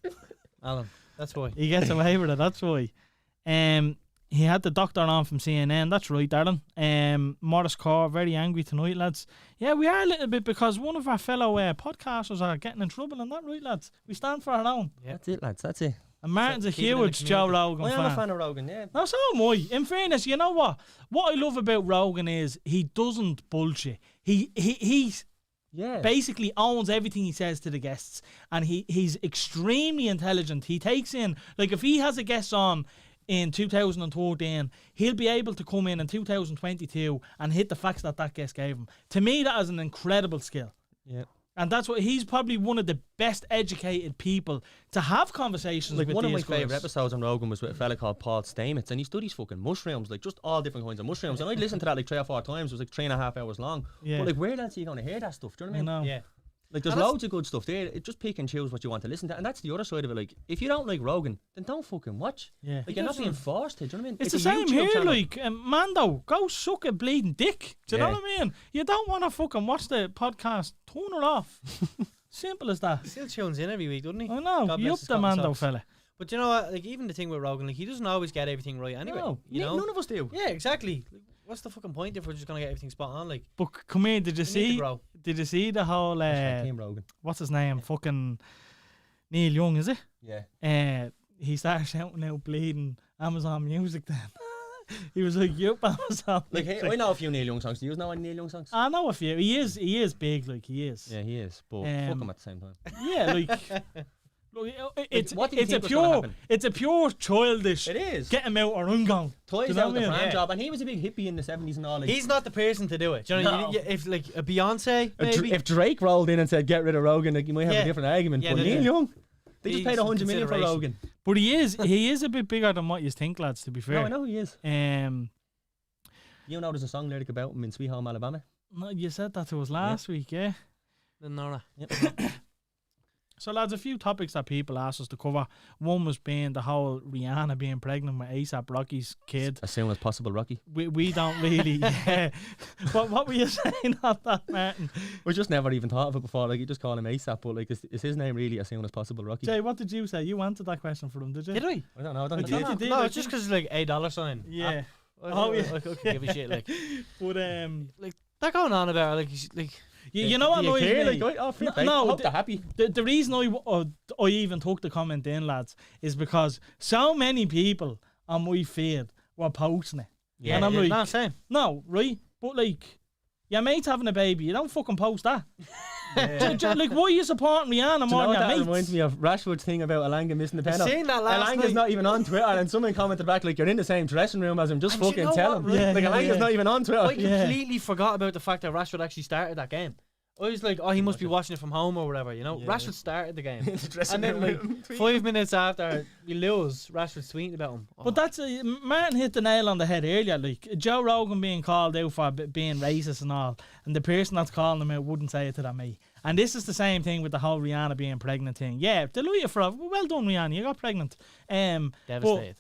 Alan. That's why. He gets away with it. That's why. He had the doctor on from CNN. That's right, darling. Morris Core, very angry tonight, lads. Yeah, we are a little bit because one of our fellow podcasters are getting in trouble, and that right, lads. We stand for our own. Yeah. That's it, lads. That's it. And Martin's a huge Joe Rogan fan. I'm a fan of Rogan, yeah. No, so am I. In fairness, you know what? What I love about Rogan is he doesn't bullshit. He's basically owns everything he says to the guests, and he's extremely intelligent. He takes in, like, if he has a guest on in 2013, he'll be able to come in 2022 and hit the facts that guest gave him. To me, that is an incredible skill. Yeah. And that's what he's probably one of the best educated people to have conversations with. Like, one of my these guys. favourite episodes on Rogan was with a fella called Paul Stamets, and he studies fucking mushrooms, like just all different kinds of mushrooms. And I'd listened to that like 3 or 4 times. It was like 3.5 hours long. Yeah. But like, where else are you going to hear that stuff? Do you know what I mean? Yeah. Like, there's loads of good stuff there. It just pick and choose what you want to listen to. And that's the other side of it. Like, if you don't like Rogan, then don't fucking watch. Yeah. Like, you're not being forced to. Do you know what I mean? It's the same here, channel. Like, Mando, go suck a bleeding dick. Do you know what I mean? You don't want to fucking watch the podcast. Turn it off. Simple as that. He still tunes in every week, doesn't he? I know. You up the Mando fella. But you know what? Like, even the thing with Rogan, like, he doesn't always get everything right anyway. No, you know? none of us do. Yeah, exactly. Like, what's the fucking point if we're just gonna get everything spot on? Like, but come here, did you see the whole Team Rogan. What's his name? Fucking Neil Young, is it? Yeah. He started shouting out bleeding Amazon Music then. He was like, "Yup, Amazon." Like, hey, I know a few Neil Young songs. Do you know any Neil Young songs? I know a few. He is big, like he is. Yeah, he is. But fuck him at the same time. Yeah, like it's a pure childish. It is. Get him out or I'm gone. Toys out the brand job, and he was a big hippie in the 70s and all. Like, he's not the person to do it. Do you know, if like a Beyonce, maybe. If Drake rolled in and said get rid of Rogan, like, you might have a different argument. But Neil Young. They just paid 100 million for Rogan. But he is a bit bigger than what you think, lads, to be fair. No, I know he is. You know there's a song lyric about him in Sweet Home Alabama? No, you said that to us last week, yeah? Didn't know that. Yep. So, lads, a few topics that people asked us to cover. One was being the whole Rihanna being pregnant with A$AP Rocky's kid. As soon as possible, Rocky. We don't really, yeah. But what were you saying on that, Martin? We just never even thought of it before. Like, you just call him A$AP, but like, is his name really As Soon As Possible, Rocky? Jay, what did you say? You answered that question for him, did you? Did I? I don't know. I don't I think did, you did. No, I it's just think- because like $8 Yeah. Oh yeah. yeah. I couldn't give a shit. Like, But, like they're going on about like you know what Do you annoys care? me? Like, oh, fair No, play. no, I hope they're happy. The reason I even took the comment in, lads, is because so many people on my feed were posting it. yeah. And I'm like, not same. no, right? But like, your mate's having a baby, you don't fucking post that. Like, why are you supporting Rihanna Do you more know what than that your reminds mates? me of Rashford's thing about Alanga missing the penalty? seen that last Alanga's night. not even on Twitter, and someone commented back like, "You're in the same dressing room as him. Just And do you fucking know tell what, him." right? Yeah, Like yeah, Alanga's yeah. not even on Twitter. I Yeah. completely forgot about the fact that Rashford actually started that game. I was like, oh, he must be watching it from home or whatever, you know. Yeah. Rashford started the game. In the dressing And then, room. like, 5 minutes after we lose, Rashford's tweeting about him. But that's Martin hit the nail on the head earlier. Like Joe Rogan being called out for being racist and all, and the person that's calling him out wouldn't say it to that me. And this is the same thing with the whole Rihanna being pregnant thing. Yeah, delete it for well done, Rihanna. You got pregnant. devastated.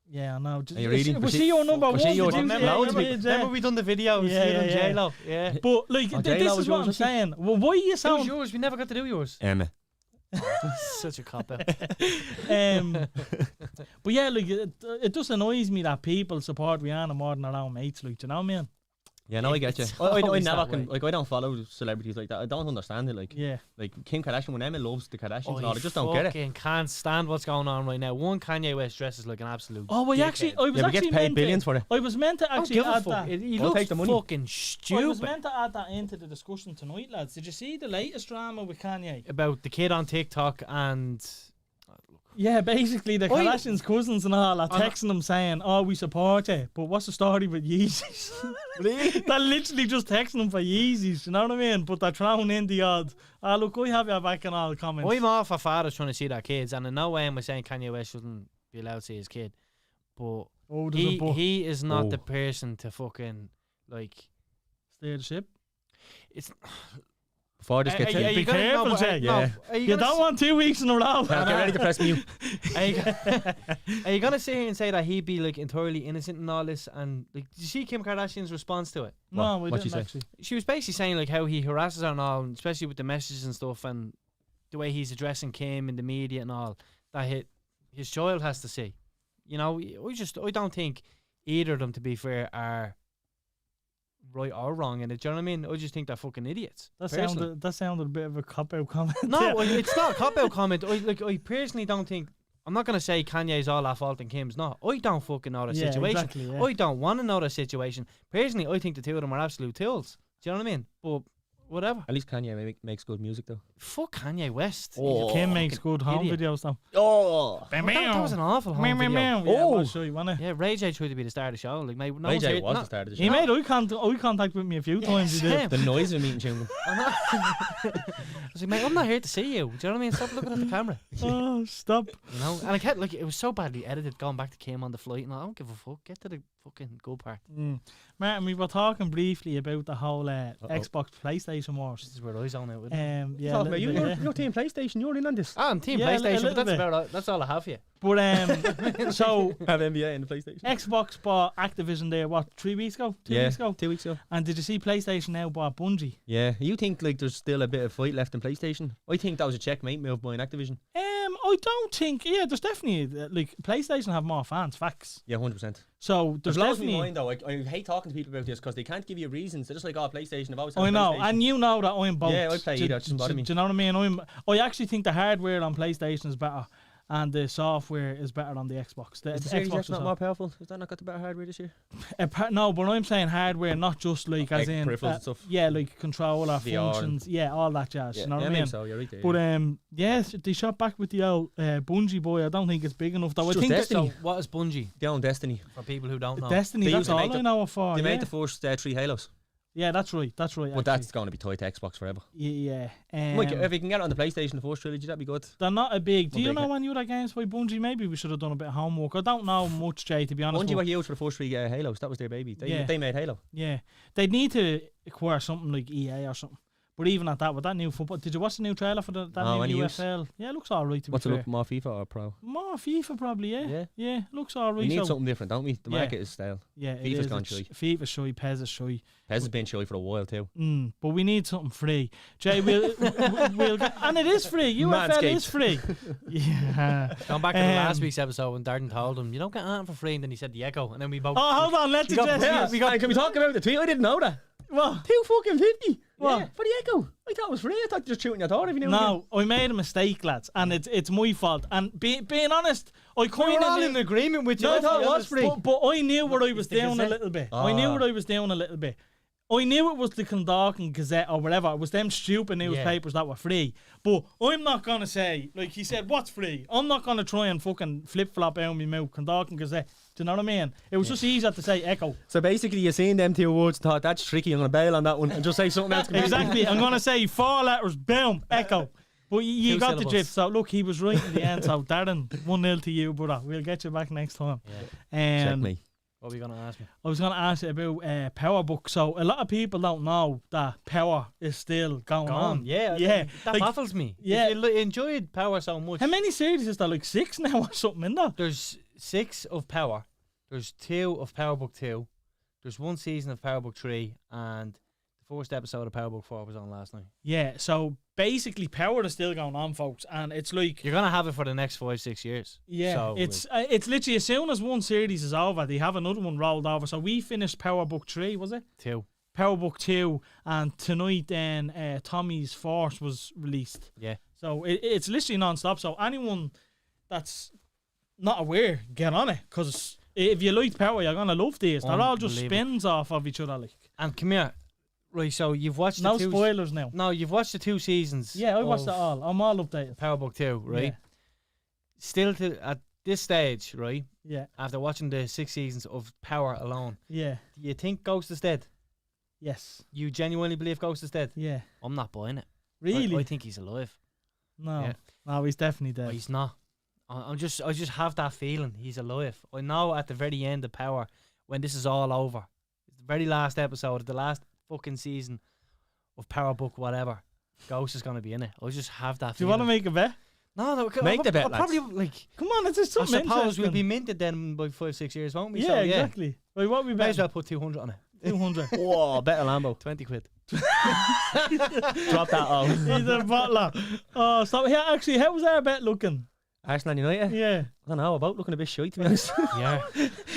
Yeah, I know. Are you reading? Was she your number one? was she your Did you- number one? Remember we done the videos? Yeah, you done yeah, yeah. J-Lo? Yeah. But like, Oh, this J-Lo is was what yours, I'm was she? saying. Well, why are you It was sound? yours. We never got to do yours. Emma. Such a cop out. But yeah, like it just annoys me that people support Rihanna more than their own mates. Like, do you know what I mean? Yeah, no, I get you. It's I always never that can. way. Like, I don't follow celebrities like that. I don't understand it. Like Yeah. Kim Kardashian, when Emma loves the Kardashians and all, I I just don't get it. fucking can't stand what's going on right now. One, Kanye West dresses like an absolute. Oh, well, dickhead. actually, I was Yeah, but actually gets paid meant billions to, for it. I was meant to I don't actually give a add fuck. that. He I'll looks take the money. fucking I was stupid. meant to add that into the discussion tonight, lads. Did you see the latest drama with Kanye? About the kid on TikTok and Yeah, basically the Oi. Kardashians' cousins and all are I'm- texting them saying, "Oh, we support you," but what's the story with Yeezys? They're literally just texting them for Yeezys. You know what I mean? But they're throwing in the odd. Oh, look, I have your back in all the comments. I'm all for fathers trying to see their kids, and in no way am I saying Kanye West shouldn't be allowed to see his kid, but Oh, there's a but. he is not Oh. the person to fucking like. Steer the ship. It's Before this Are- gets are you- in. are you Be gonna- careful, but- Jay. no, Yeah. are You gonna don't want 2 weeks in a row. Get ready to press mute. Are you gonna sit here and say that he'd be like entirely innocent in all this? And like, did you see Kim Kardashian's response to it? No, we What'd she didn't say? actually. She was basically saying like how he harasses her and all, and especially with the messages and stuff, and the way he's addressing Kim in the media and all. That his child has to see. You know, I don't think either of them, to be fair, are right or wrong in it. Do you know what I mean? I just think they're fucking idiots. That personally. sounded a bit of a cop-out comment. No, it's not a cop-out comment. I personally don't think. I'm not going to say Kanye's all at fault and Kim's not. I don't fucking know the Yeah, situation. exactly, yeah. I don't want to know the situation. Personally, I think the two of them are absolute tools. Do you know what I mean? But whatever. At least Kanye makes good music though. Fuck Kanye West. Oh. He's a Kim makes fucking good home idiot. videos though. Oh, Well, that was an awful home Meow, video. meow, meow. Yeah, Oh. well, sure, you wanna. Yeah, Ray J tried to be the star of the show. Like, mate, no Ray one's J here- was no- the start of the He show. made eye contact with me a few times. He did. Same. The noise of meeting chewing. I was like, mate, I'm not here to see you. Do you know what I mean? Stop looking at the camera. Oh, stop. You know? And I kept like, it was so badly edited going back to Kim on the flight, and I don't give a fuck. Get to the fucking good part. Martin, we were talking briefly about the whole Xbox PlayStation wars. This is where I zone out with it. Yeah, Talking a about little you, bit, yeah. you're team PlayStation. You're in on this. I'm Team Yeah, a PlayStation, but little that's bit. that's all I have here. But so Have NBA in the PlayStation. Xbox bought Activision there. What 3 weeks ago? 2 Yeah, weeks ago. 2 weeks ago. And did you see PlayStation now bought Bungie? Yeah, you think like there's still a bit of fight left in PlayStation? I think that was a checkmate move by an Activision. I don't think. Yeah, there's definitely like PlayStation have more fans. Facts. Yeah, 100%. So there's There's blows me definitely. mind though. I hate talking to people about this because they can't give you reasons. They're just like, oh, PlayStation. I've always had I know, PlayStation. and you know that I'm both. Yeah, I play either, it doesn't bother me. Do you know what I mean? I actually think the hardware on PlayStation is better, and the software is better on the Xbox. The Is the Series Xbox X not more powerful? Has that not got the better hardware this year? no, but I'm saying hardware, not just like as in peripherals and stuff. Yeah, like controller VR functions. Yeah, all that jazz. You know what I maybe mean? so. You're right there. But yes, they shot back with the old Bungie boy. I don't think it's big enough though. I Just think that Destiny. So, what is Bungie they own Destiny. for people who don't know? Destiny. They That's used to all make I the- know it for. They yeah. made the first 3 Halos. Yeah, that's right. That's right. But that's going to be tied to Xbox forever. Yeah. If you can get it on the PlayStation, the first trilogy, that'd be good. They're not a big. Do Not you big, know any other games by Bungie? Maybe we should have done a bit of homework. I don't know much, Jay, to be honest. Bungie were huge for the first 3 Halos. That was their baby. They made Halo. Yeah. They'd need to acquire something like EA or something. But even at that, with that new football, did you watch the new trailer for that new UFL? Yeah, it looks alright. What's it look, more FIFA or Pro? More FIFA probably, yeah. Yeah, looks alright. We need something different, don't we? The market is stale. Yeah, FIFA's gone shy. FIFA's shy, PES is shy. PES has been shy for a while too. But we need something free. Jay, we'll get, and it is free. UFL is free. Yeah. Going back to the last week's episode when Darden told him, you don't get anything for free, and then he said the Echo, and then we both... Oh, hold on, let's Can we talk about the tweet? I didn't know that. What? $2.50. What? Yeah, for the Echo. I thought it was free. I thought you just shooting your thought if you knew. No, I made a mistake, lads, and it's my fault. And being honest, I kind of in agreement with you. No, I thought it was free. But I knew what I was doing a little bit. I knew what I was doing a little bit. I knew it was the Clondalkin Gazette or whatever. It was them stupid newspapers that were free. But I'm not going to say, like he said, what's free? I'm not going to try and fucking flip-flop out my mouth. Clondalkin Gazette. Do you know what I mean? It was just easier to say Echo. So basically you're saying them 2 words and thought, that's tricky, I'm going to bail on that one and just say something else. Exactly. I'm going to say 4 letters, boom, Echo. But you got the drift. So look, he was right in the end. So Darren, 1-0 to you, brother. We'll get you back next time. Check me. What were you going to ask me? I was going to ask you about Power Book. So a lot of people don't know that Power is still going on. Yeah. That baffles me. Yeah. You enjoyed Power so much. How many series is there? Like 6 now or something in there? There's 6 of Power. There's 2 of Power Book 2. There's 1 season of Power Book 3. And the first episode of Power Book 4 was on last night. Yeah, so basically Power is still going on, folks. And it's like... You're going to have it for the next 5-6 years. Yeah, so it's literally as soon as one series is over, they have another one rolled over. So we finished Power Book 3, was it? 2. Power Book 2. And tonight then Tommy's Force was released. Yeah. So it's literally non-stop. So anyone that's not aware, get on it. Because... if you like Power, you're going to love these. They're all just spins off of each other. Like. And come here. Right, so you've watched no the 2... No spoilers now. No, you've watched the 2 seasons. Yeah, I watched it all. I'm all updated. Power Book 2, right? Yeah. Still, at this stage, right? Yeah. After watching the 6 seasons of Power alone. Yeah. Do you think Ghost is dead? Yes. You genuinely believe Ghost is dead? Yeah. I'm not buying it. Really? I think he's alive. No. Yeah. No, he's definitely dead. But he's not. I just have that feeling he's alive. I know at the very end of Power, when this is all over, the very last episode of the last fucking season of Power Book, whatever, Ghost is going to be in it. I just have that feeling. Do you want to make a bet? No, make the bet, I'll probably come on, it's just something. I suppose we'll be minted then by 5-6 years, won't we? Yeah, so, exactly. Wait, what we bet? May as well put 200 on it. 200. Whoa, bet a Lambo. 20 quid. Drop that off. He's a bottler. Oh, stop. Yeah, actually, how was our bet looking? Arsenal United? Yeah. I don't know, about looking a bit shite to be honest. Yeah.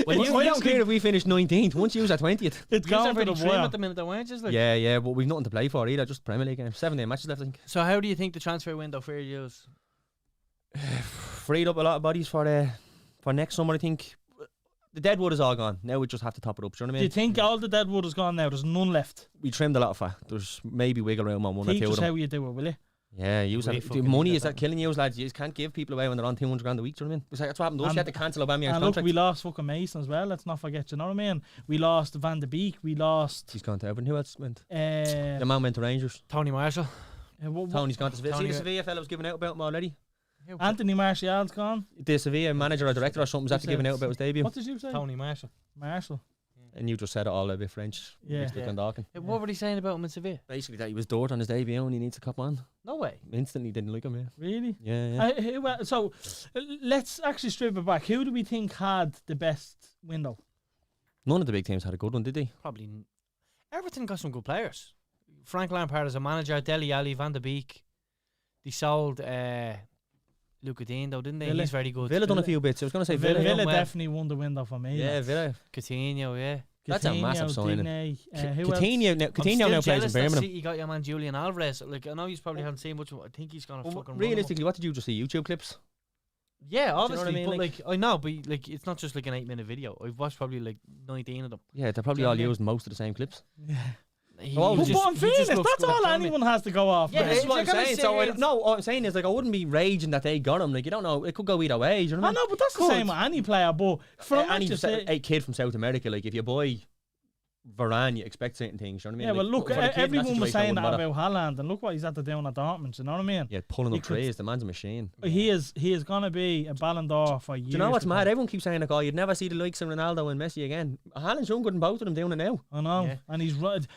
I don't care if we finish 19th. Once you use at 20th. It's gone for to the the wire. at the minute, though, weren't you? Like? Yeah, but we've nothing to play for either, just Premier League games. 7 matches left, I think. So how do you think the transfer window for you is? Freed up a lot of bodies for next summer, I think. The deadwood is all gone. Now we just have to top it up. Do you know what I mean? Do you think all the deadwood is gone now? There's none left. We trimmed a lot of fat. There's maybe wiggle room on one or two of them. Teach us how you do it, will you? Yeah, the money is that killing you, lads. You just can't give people away when they're on 200 grand a week. Do you know what I mean? That's what happened to us. You had to cancel Aubameyang's contract. Look, we lost fucking Mason as well. Let's not forget. You know what I mean? We lost Van de Beek. We lost. He's gone to Everton. Who else went? The man went to Rangers. Tony Marshall. Tony's gone to Sevilla. See the Sevilla fella was giving out about him already. Anthony Martial's gone. The Sevilla manager or director or something was after giving out about his debut. What did you say? Tony Marshall. Marshall. And you just said it all a bit French. Yeah. What were they saying about him in Sevilla? Basically that he was dirt on his debut and he needs to cop on. No way. Instantly didn't like him, yeah. Really? Yeah. So let's actually strip it back. Who do we think had the best window? None of the big teams had a good one, did they? Probably. Everton got some good players. Frank Lampard as a manager, Dele Alli, Van de Beek. They sold Luca Dean though, didn't they? Villa. He's very good. Villa done a few bits. I was going to say Villa. Villa definitely won the window for me. Yeah, Villa. Coutinho, yeah. That's a massive signing. Coutinho now plays in Birmingham. City got your man Julian Alvarez. Like I know he's probably haven't seen much. I think he's gonna fucking. Realistically, what did you just see? YouTube clips? Yeah, obviously, you know what I mean? but I know, but like it's not just like an 8-minute video. I've watched probably like 19 of them. Yeah, they're probably all using most of the same clips. Yeah. But in fairness, that's all anyone has to go off. Yeah, that's what I'm saying. So what I'm saying is like I wouldn't be raging that they got him. Like you don't know, it could go either way. You know what I mean? I know, but that's the same with any player. But for any kid from South America, like if you buy Varane, you expect certain things. You know what I mean? Yeah, well, look, for the kid in that everyone was situation, saying I that wouldn't about Haaland, and look what he's had to do at Dortmund. You know what I mean? yeah, pulling He up could- trees. The man's a machine. He is gonna be a Ballon d'Or for years. Do you know what's to mad? come. Everyone keeps saying like, "Oh, you'd never see the likes of Ronaldo and Messi again." Haaland's younger than both of them doing it now. I know, Yeah. and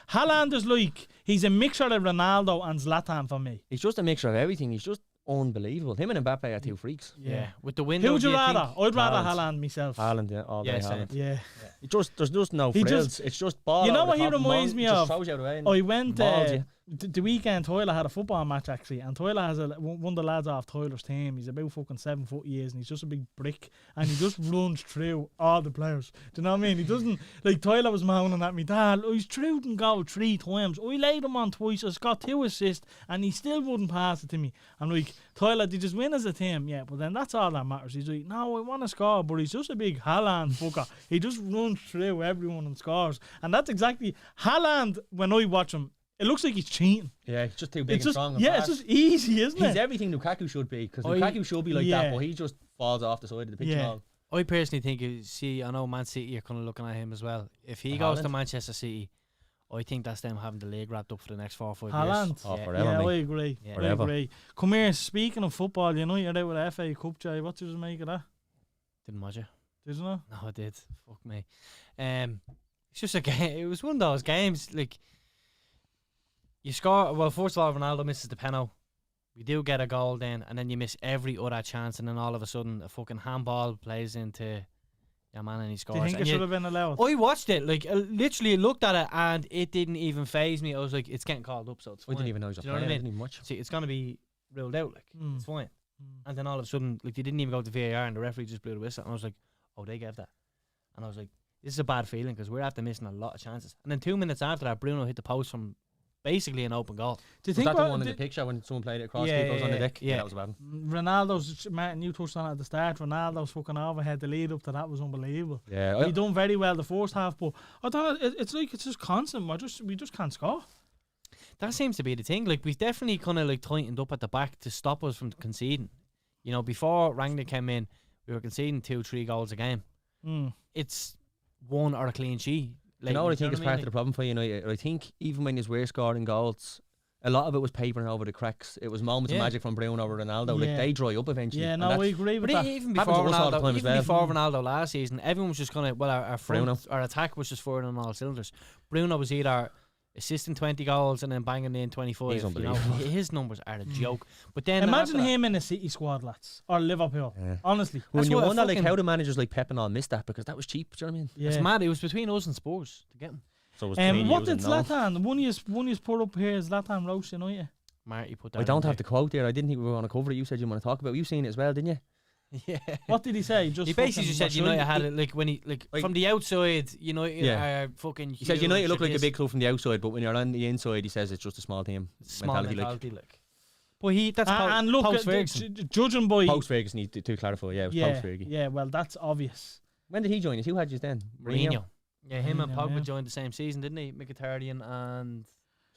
Haaland is like he's a mixture of Ronaldo and Zlatan for me. He's just a mixture of everything. He's just unbelievable. Him and Mbappe are two freaks. Yeah. With the window. Who would you do rather? think- I'd rather Haaland. Haaland myself. Haaland, yeah, all day Yeah, same. Haaland. Yeah. There's just no He frills. just- It's just ball. You know over what the he top, reminds maul- me just of? throws you out of the way and I went mauls you. the weekend. Tyler had a football match actually, and Tyler has one of the lads off Tyler's team. He's about fucking 7 foot years, and he's just a big brick, and he just runs through all the players. Do you know what I mean? He doesn't like Tyler was moaning at me, Dad. He's through and goal 3 times. I laid him on twice. He's got 2 assists, and he still wouldn't pass it to me. I'm like, Tyler, did you just win as a team? Yeah, but then that's all that matters. He's like, no, I want to score, but he's just a big Haaland fucker. He just runs through everyone and scores, and that's exactly Haaland. When I watch him, it looks like he's cheating. Yeah, he's just too big It's and just strong. And it's fast. just easy, isn't He's it? everything Lukaku should be, because I- Lukaku should be like yeah. that, but he just falls off the side of the pitch. Yeah. And all. I personally think, I know Man City are kind of looking at him as well. If he goes to Haaland? Manchester City, I think that's them having the leg wrapped up for the next 4 or 5 Haaland? years. Oh, yeah. forever. Yeah, mate. I agree. Yeah. I Forever. agree. Come here. Speaking of football, United out with the FA Cup, Jay. What did you make of that? Didn't watch it. Did you know? No, I did. Fuck me. It's just a game. It was one of those games. Like, you score. Well, first of all, Ronaldo misses the penalty. We do get a goal then, and then you miss every other chance, and then all of a sudden, a fucking handball plays into your man, and he Do scores. you think And it should have been allowed? I watched it. Like, literally looked at it, and it didn't even faze me. I was like, it's getting called up, so it's I fine. didn't even know he was a Do you know player. what I I mean? didn't even watch. See, it's gonna be ruled out. Like, Mm. it's fine. And then all of a sudden, like, they didn't even go to VAR, and the referee just blew the whistle. And I was like, oh, they gave that. And I was like, this is a bad feeling, because we're after missing a lot of chances. And then 2 minutes after that, Bruno hit the post from basically an open goal. Do you Was think that the what- one in the did- picture when someone played it across? Yeah, Keeper was on the yeah, deck. yeah. That was bad. Ronaldo's, Martin, you touched on it at the start. Ronaldo's fucking overhead. The lead up to that was unbelievable. Yeah, He done very well the first half, but I don't know. It's like it's just constant. We just can't score. That seems to be the thing. Like, we've definitely kind of like tightened up at the back to stop us from conceding. You know, before Rangnick came in, we were conceding 2-3 goals a game. Mm. It's one or a clean sheet. You know what I think is what part of the problem for United? I think even when you were scoring goals, a lot of it was papering over the cracks. It was moments Yeah. of magic from Bruno or Ronaldo. Yeah. Like, they dry up eventually. Yeah, and no, that's- I agree with But that. even Happens before to us all the Ronaldo, time as even well. before Ronaldo last season, everyone was just kind of, well, our front, Bruno. our attack was just firing on all cylinders. Bruno was either assisting 20 goals and then banging in 25. He's you know, unbelievable. his numbers are a joke. But then Imagine after that- him in a City squad, lads, or Liverpool. Yeah. Honestly, When That's you what a wonder like fucking- how the managers like Pep and all missed that, because that was cheap. Do you know what I mean? yeah. It's mad. It was between us and Spurs to get him. So it was What did Zlatan? One you put up here, Zlatan roast United. Marty put that I don't in have the there. quote there. I didn't think we were going to cover it. You said you want to talk about it. You've seen it as well, didn't you? Yeah. What did he say? Just He basically just said what United should had it like when he like from the outside. United Yeah. are fucking. He said United look like a huge, big club from the outside, but when you're on the inside, he says it's just a small team. small mentality, like. But that's and look, post Ferguson. judging by Post Ferguson, need to clarify. Yeah, it was post Fergie. yeah, well, that's obvious. When did he join us? Who had you then? Mourinho. Yeah, him and Mourinho, Pogba yeah. joined the same season, didn't he? Mkhitaryan and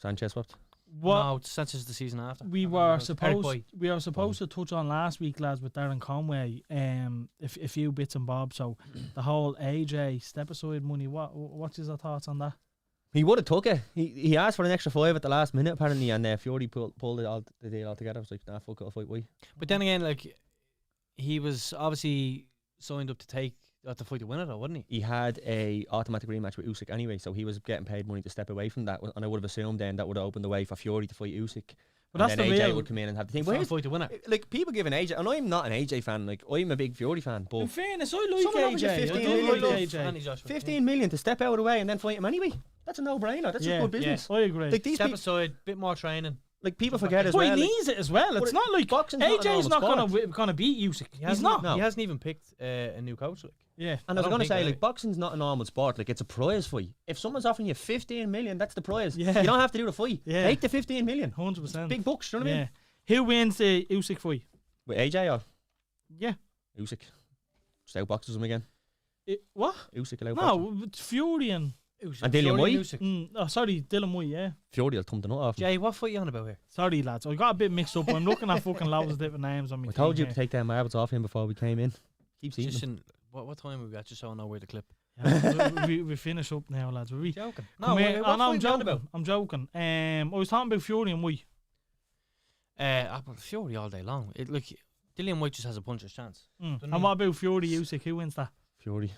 Sanchez swapped. What no, Sanchez the season after. we I don't know were who it was. Eric supposed Boy. we were supposed to touch on last week, lads, with Darren Conway, a few bits and bobs. So the whole AJ step aside money. What's your thoughts on that? He would have took it. He asked for an extra 5 at the last minute apparently, and Fury pulled the deal all together. I was like, nah, fuck it, I'll fight. Why? But then again, like he was obviously signed up to fight the winner, though, wasn't he? He had a automatic rematch with Usyk anyway, so he was getting paid money to step away from that. And I would have assumed then that would have opened the way for Fury to fight Usyk. But And that's then the AJ real. would come in and have the thing. But To here's, fight the winner. like, people giving AJ, and I'm not an AJ fan. Like, I'm a big Fury fan, but In fairness, I like Someone offers you AJ. I 15 do million like to- AJ. Andy Joshua. 15 million to step out of the way and then fight him anyway. That's a no-brainer. That's just good business. I agree. Like these Step people, aside, bit more training. like people forget as But well. he Like, needs it as well. It's but not like boxing's not an AJ's not normal gonna beat Usyk. He He's hasn't- not. No. He hasn't even picked a new coach. Like. Yeah. And I was I don't going to think say, that- like, boxing's not a normal sport. Like, it's a prize fight. If someone's offering you 15 million, that's the prize. Yeah. You don't have to do the fight. Yeah. Take the 15 million. 100%. Big bucks, do you know what I Yeah. mean? Who wins the Usyk fight? With AJ or Yeah. Usyk? Just outboxes him again. What? Usyk will outbox him. No, it's Fury and. And Dillian White? Sorry, Dylan White, yeah. Fury will thump the nut off him. Jay, what fight you on about here? Sorry, lads. I got a bit mixed up. I'm looking at fucking loads of different names on me. I told you to take them marbles off him before we came in. Keep seeing Just them. in, what time are we at? Just so I know where the clip. Yeah, we finish up now, lads. We Joking. come here. what I'm fight you on joking. I'm joking. I was talking about Fury and White. Fury all day long. Look, Dillian White just has a puncher's chance. And what about Fury Usyk? Who wins that? Fury.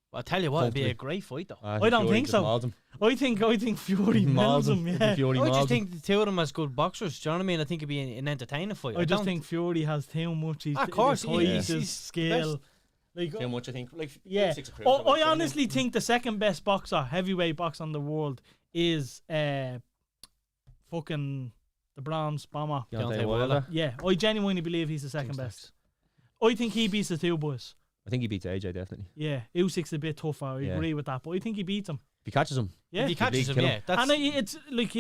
Well, I tell you what, it'd be a great fight though. I don't think so. I think Fury mauls him. Yeah. I just think the two of them as good boxers. Do you know what I mean? I think it'd be an entertaining fight. I just think Fury has too much. Of course, he's skill. Like, too much, I think. Like, yeah. I honestly think the second best boxer, heavyweight boxer in the world, is fucking the bronze bomber. Deontay Wilder. Yeah, I genuinely believe he's the second best. I think he beats the two boys. I think he beats AJ, definitely. Yeah, Usyk's a bit tougher. I agree with that, but I think he beats him. If he catches him. Yeah, if he catches him, yeah. And it's like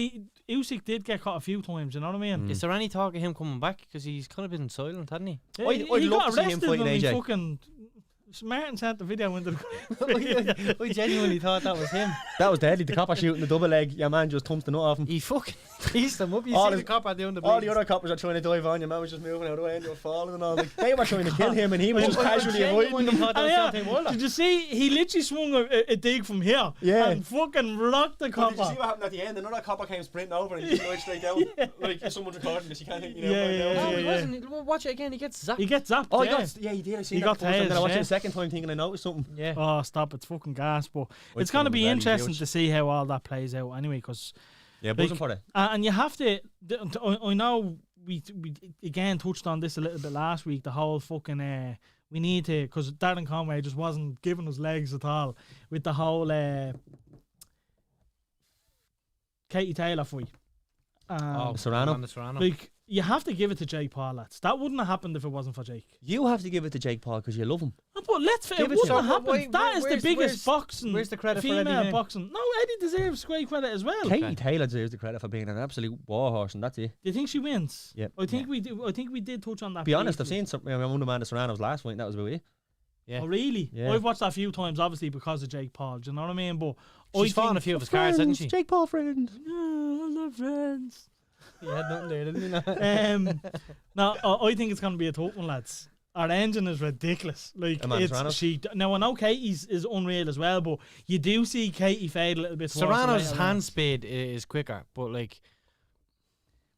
Usyk did get caught a few times. You know what I mean? Is there any talk of him coming back? Because he's kind of been silent, hadn't he? Yeah, I'd love to see him fighting AJ. Fucking Martin sent the video into the I genuinely thought that was him. That was deadly. The copper shooting the double leg. Your man just thumped the nut off him. He fucking pieced him up. You All see the copper doing the all the other coppers are trying to dive on. Your man was just moving out of the way and you were falling and all. Like, they were trying to kill him and he was just casually avoiding them. Did you see? He literally swung a dig from here and fucking rocked the copper. Did you see what happened at the end? Another copper came sprinting over and he just went straight down. Like, if someone's recording this, you can't hit me down. Watch it again. He gets zapped. He gets zapped. Oh, he did. I seen that before. Then I watched it the second time thinking I noticed something. Yeah. Oh, stop! It's fucking gas, but it's going to be interesting to see how all that plays out. Anyway, because buzzing for it. And you have to. I know we again touched on this a little bit last week. The whole fucking we need to, because Darren Conway just wasn't giving us legs at all with the whole Katie Taylor fight. Serrano. Like, you have to give it to Jake Paul, lads. That wouldn't have happened if it wasn't for Jake. You have to give it to Jake Paul because you love him. But it wouldn't have happened. That is the biggest boxing. Where's the credit for female Eddie? Boxing? No, Eddie deserves great credit as well. Katie Taylor deserves the credit for being an absolute warhorse, and that's it. Do you think she wins? Yeah. I think we do. I think we did touch on that. Be honest, I've seen some. I won Amanda Serrano's last fight, and that was about it. Yeah. Oh, really? Yeah. I've watched that a few times, obviously, because of Jake Paul. Do you know what I mean? But she's fought on a few of his cards, hasn't she? Jake Paul friend. Yeah, I love friends. He had nothing there, didn't he? No, I think it's going to be a tough one, lads. Our engine is ridiculous. Like, now I know Katie's is unreal as well, but you do see Katie fade a little bit. Serrano's hand speed is quicker, but like,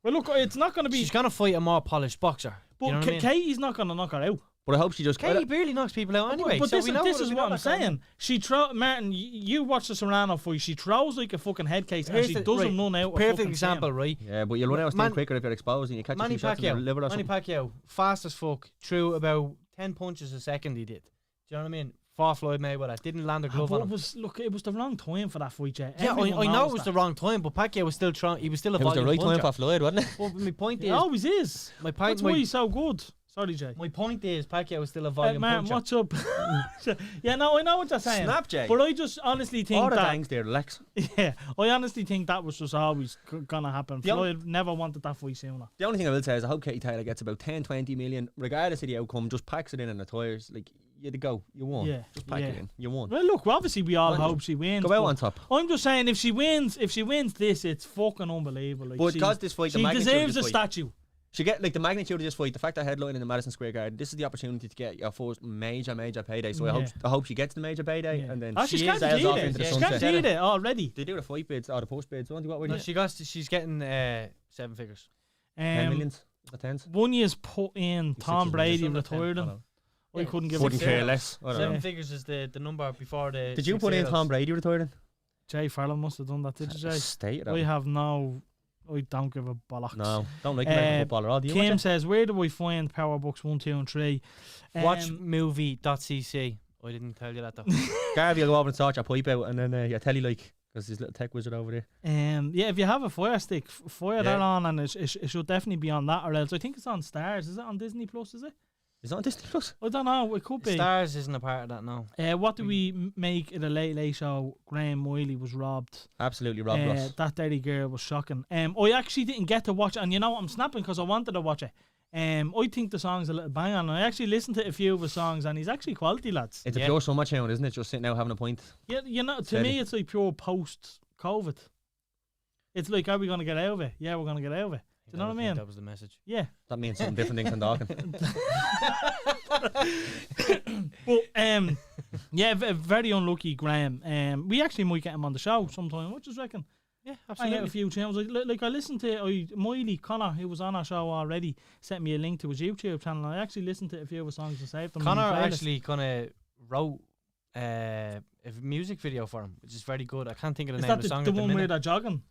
well, look, it's not going to be. She's going to fight a more polished boxer. But you know what I mean? Katie's not going to knock her out. But I hope she just. Katie barely knocks people out anyway. But so this is what I'm saying. She Martin, you watch the Serrano fight. She throws like a fucking head case and she doesn't run out. Perfect example, right? Yeah, but you'll run out still quicker if you're exposed and you catch a few shots in the liver or something. Manny Pacquiao, fast as fuck, threw about 10 punches a second. He did. Do you know what I mean? Fought Floyd Mayweather. Didn't land a glove on him. It was the wrong time for that fight, yeah. Yeah, I know it was the wrong time, but Pacquiao was still trying. He was still a volume puncher. It was the right time for Floyd, wasn't it? Well, my point is, it always is. That's why he's so good. Sorry, Jay. My point is, Pacquiao is still a volume puncher. What's up? Yeah, no, I know what you're saying. Snap, Jay. But I just honestly think all that. the thanks there, Lex. Yeah, I honestly think that was just always gonna happen. Floyd never wanted that fight sooner. The only thing I will say is I hope Katie Taylor gets about 10-20 million, regardless of the outcome. Just packs it in the tires. Like, you had to go. You won. Yeah, just pack it in. You won. Well, look, obviously we all hope she wins. Go out on top. I'm just saying, if she wins this, it's fucking unbelievable. Like, but because this fight, she deserves a statue. She get like the magnitude of this fight, the fact that headlining in the Madison Square Garden. This is the opportunity to get your first major payday. So I hope she gets the major payday and then she's sails off into the sunset. She's guaranteed it already. They do the fight bids or the post bids. What were they? She's getting 7 figures. 10 millions. The tens. One year's put in Tom Brady retired him. I couldn't give couldn't care less. 7 figures is the number before the. Did you put in Tom Brady retiring? Jay Farrell must have done that, did you, Jay? State I have no. I don't give a bollocks. No, don't like American footballer. All Kim says, where do we find Power Books 1, 2 and 3? Watchmovie.cc. I didn't tell you that though. Garvey will go over and sort your pipe out and then you tell you like, because his little tech wizard over there. Yeah, if you have a Fire Stick, fire that on and it should definitely be on that, or else I think it's on Stars. Is it on Disney Plus, is it? Is it on Disney Plus? I don't know, it could be. Stars isn't a part of that, no. What do we make in a Late Show? Graham Wiley was robbed. Absolutely robbed us. That dirty girl was shocking. I actually didn't get to watch it, and you know, I'm snapping because I wanted to watch it. I think the song's a little bang on. I actually listened to a few of his songs, and he's actually quality, lads. It's a pure summer tune, isn't it? Just sitting out having a pint. Yeah, you know, to me, it's like pure post-COVID. It's like, are we going to get out of it? Yeah, we're going to get out of it. Do you know what I mean? That was the message. Yeah. That means something different than talking. But Yeah, very unlucky, Graham. We actually might get him on the show sometime. What do you reckon? Yeah, I absolutely. get a few tunes. Like I listened to Miley Connor, who was on our show already, sent me a link to his YouTube channel. And I actually listened to a few of his songs and saved them. Connor actually kind of wrote a music video for him, which is very good. I can't think of the name of the song. Is that at the the one where minute. they're jogging?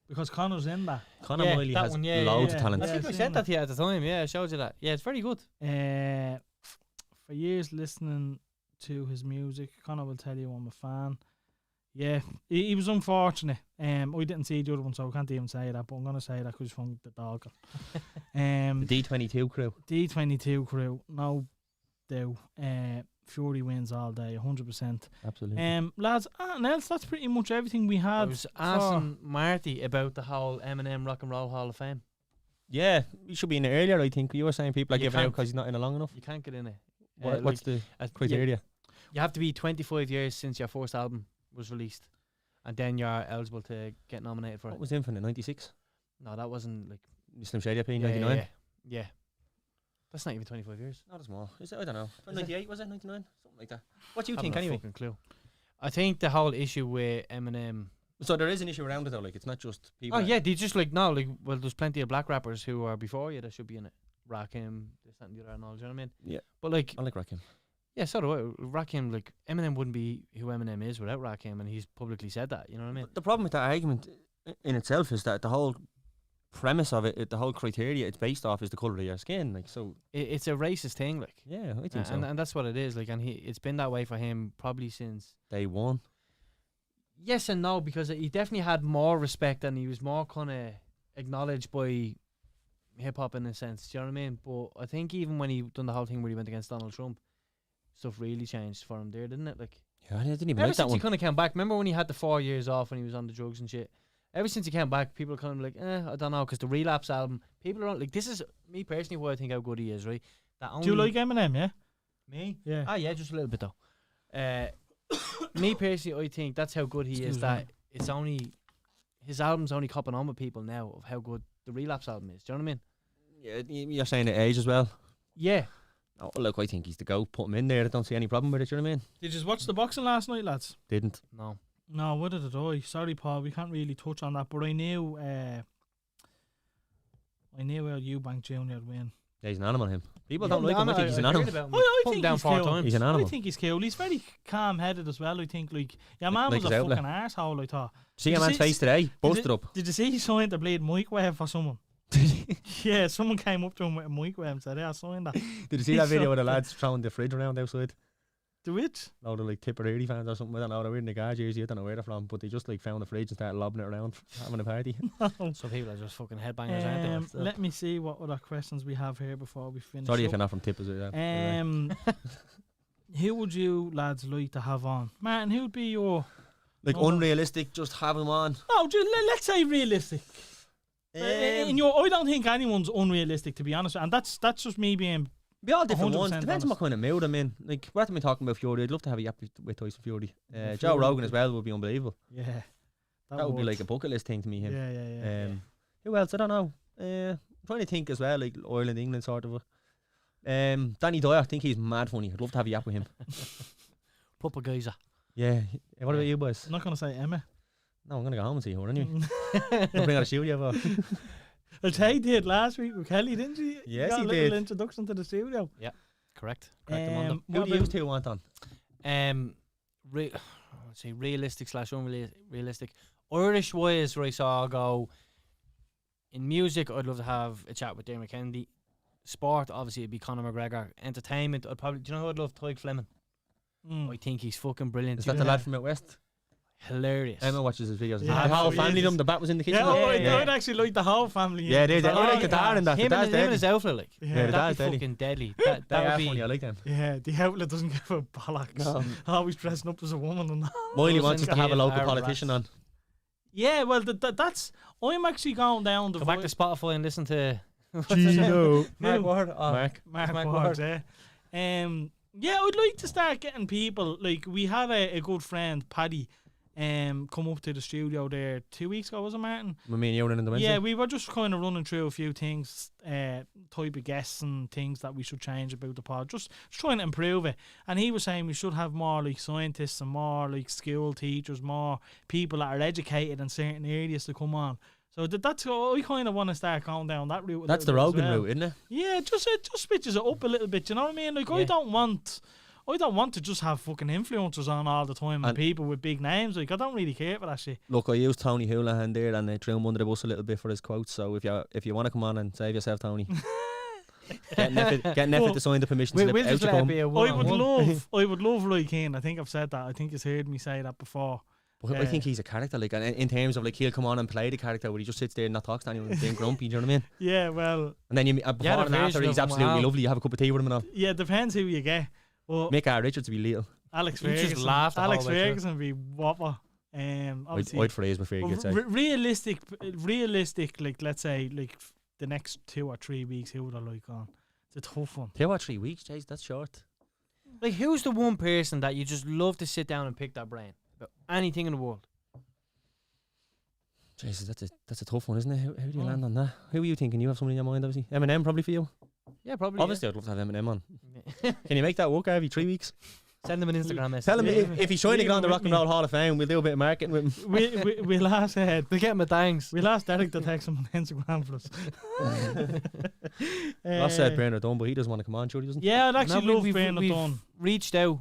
Because Connor's in that. Conor Yeah, Miley that has one, yeah, loads yeah, of talent. I think I said that to you at the time. Yeah, I showed you that. Yeah, it's very good. For years listening to his music, Connor will tell you I'm a fan. Yeah, he was unfortunate. I didn't see the other one, so I can't even say that. But I'm gonna say that because from the dog. The D22 crew. D22 crew, no doubt. Fury wins all day, 100%. Absolutely. Lads, and else that's pretty much everything we had. I was asking Marty about the whole Eminem Rock and Roll Hall of Fame. Yeah, he should be in it earlier, I think. You were saying people are You giving out can't. because he's not in it long enough. You can't get in it. What's the criteria? You have to be 25 years since your first album was released, and then you're eligible to get nominated for What it. was Infinite? 96? No, that wasn't like Slim Shady P, yeah, 99? yeah. That's not even 25 years. Not as small. Is it? I don't know. Is 98 was it? 99? Something like that. What do you I think haven't a anyway? fucking clue. I think the whole issue with Eminem. So there is an issue around it though, like it's not just people. Oh yeah, they just like no, like well, there's plenty of black rappers who are before you that should be in it. Rakim, this that, and the other, and all. Do you know what I mean? Yeah. But like, I like Rakim. yeah, so do I. Rakim, like Eminem wouldn't be who Eminem is without Rakim, and he's publicly said that. You know what I mean? The problem with that argument in itself is that the whole premise of it, the whole criteria it's based off is the colour of your skin. Like so. It's a racist thing, like. Yeah, I think so. And that's what it is, like, and it's been that way for him probably since Day one. yes and no, because he definitely had more respect and he was more kind of acknowledged by hip hop in a sense. Do you know what I mean? But I think even when he done the whole thing where he went against Donald Trump, stuff really changed for him there, didn't it? Like Yeah, I didn't even ever like that since one. he kind of came back. Remember when he had the 4 years off when he was on the drugs and shit? Ever since he came back, people are kind of like, I don't know, because the Relapse album, people are like, this is me personally why I think how good he is, right? That only Do you like Eminem? Yeah. me? Yeah. Ah, yeah, just a little bit though. Me personally, I think that's how good he Excuse is. me. That it's only his album's only copping on with people now of how good the Relapse album is. Do you know what I mean? Yeah, you're saying the age as well. Yeah. Oh, look, I think he's the GOAT. Put him in there. I don't see any problem with it. Do you know what I mean? Did you watch the boxing last night, lads? Didn't. No. No, what did it I? Sorry, Paul, we can't really touch on that, but I knew our Eubank Jr. would win. Yeah, he's an animal. Him. People Yeah, don't like him. I think he's an animal. I Put him think down he's 4 cool. times. He's an I animal. think he's cool. He's very calm-headed as well, I think. Like, your man Like was his a outlet. fucking arsehole, I thought. See Did a you man's see- face today. Busted up. Did you see he signed the blade microwave for someone? Yeah, someone came up to him with a microwave and said, yeah, I signed that. Did you see that video of the lads throwing the fridge around outside? Do it? Load of like Tipperary fans or something. I don't know. They're wearing the guard jersey. I don't know where they're from, but they just like found the fridge and started lobbing it around, having a party. Some people are just fucking headbangers, aren't they? Let me see what other questions we have here before we finish. Sorry if up. you're not from Tippers. Who would you lads like to have on? Martin, who would be your... Like No, no. unrealistic, just have him on. Oh, let's say realistic. I don't think anyone's unrealistic, to be honest, and that's just me being... Be all different 100% ones. Depends on what honest. kind of mood I'm in. Like, what am I talking about Fury? I'd love to have a yap with Tyson Fury. Yeah, Joe Fury Rogan would as be- well would be unbelievable. Yeah. That would be like a bucket list thing to me. Him. Yeah. Who else? I don't know. I'm trying to think as well, like Ireland, England sort of. Danny Dyer, I think he's mad funny. I'd love to have a yap with him. Proper geyser. Yeah. What about you boys? I'm not going to say Emma. No, I'm gonna go home and see her anyway. I'll bring her to studio. Well, Tay did last week with Kelly, didn't she? Yes, got he a little did. introduction to the studio. Correct. Correct. I'm on them. Who What do you about- two want on? I'd say realistic / unrealistic. Irish wise, right? So I'll go. In music, I'd love to have a chat with Dermot Kennedy. Sport, obviously, it'd be Conor McGregor. Entertainment, I'd probably. Do you know who I'd love? Tyke Fleming. I think he's fucking brilliant. Is that the lad from out west? Hilarious. Emma watches his videos. Yeah, the whole he family, is. them. The bat was in the kitchen. Yeah, Yeah. I'd actually like the whole family. Yeah, they But I like the dad and that. The Him dad's and his deadly. outfit, like. Yeah, the That'd dad's be deadly. fucking deadly. They That are would be. funny. I like them. Yeah, the outlet doesn't give a bollocks. No. Always dressing up as a woman and that. Miley Those wants us to have a local are politician on. Yeah, well, that's... I'm actually going down the... Go back to Spotify and listen to. Gino. Mark Ward. Mark. Mark Mark Ward, Ward. yeah. Yeah, I'd like to start getting people... Like, we had a good friend, Paddy, come up to the studio there 2 weeks ago, was it, Martin? I mean, you were in the Wednesday? Yeah, we were just kind of running through a few things, type of guests and things that we should change about the pod, just trying to improve it. And he was saying we should have more like scientists and more like school teachers, more people that are educated in certain areas to come on. So that's I kind of want to start going down that route. That's the Rogan route, isn't it? Yeah, it just switches it up a little bit. You know what I mean? Like I don't want to just have fucking influencers on all the time and people with big names. Like I don't really care for that shit. Look, I used Tony Houlihan there and I threw him under the bus a little bit for his quotes. So if you want to come on and save yourself, Tony, get Neffet to sign the permission slip. We'll just let it be a I would love Roy Keane. I think I've said that. I think you've heard me say that before. But I think he's a character, like, and in terms of like he'll come on and play the character where he just sits there and not talks to anyone, being grumpy. Do you know what I mean? Yeah, well. And then before and after, he's absolutely lovely. You have a cup of tea with him and all. Yeah, it depends who you get. Well, Make R. Richards be little. Alex Ferguson. Just laugh. Alex Ferguson be whopper. I'd phrase my figure. Realistic. Like let's say, like the next 2 or 3 weeks, who would I like on? It's a tough one. 2 or 3 weeks, jeez, that's short. Like, who's the one person that you just love to sit down and pick their brain about anything in the world? Jesus, that's a tough one, isn't it? How do you land on that? Who are you thinking? You have someone in your mind, obviously. Eminem, probably for you. Yeah, probably. Obviously, I'd love to have Eminem on. Can you make that work every 3 weeks? Send him an Instagram message. Tell him if he's trying to get on the Rock and Roll Hall of Fame, we'll do a bit of marketing with him. We'll ask we'll get him a thanks. We'll ask Derek to text him on Instagram for us. I said Bernard Dunn, but he doesn't want to come on, sure he doesn't. Yeah, I'd actually love Bernard Dunn. Reached out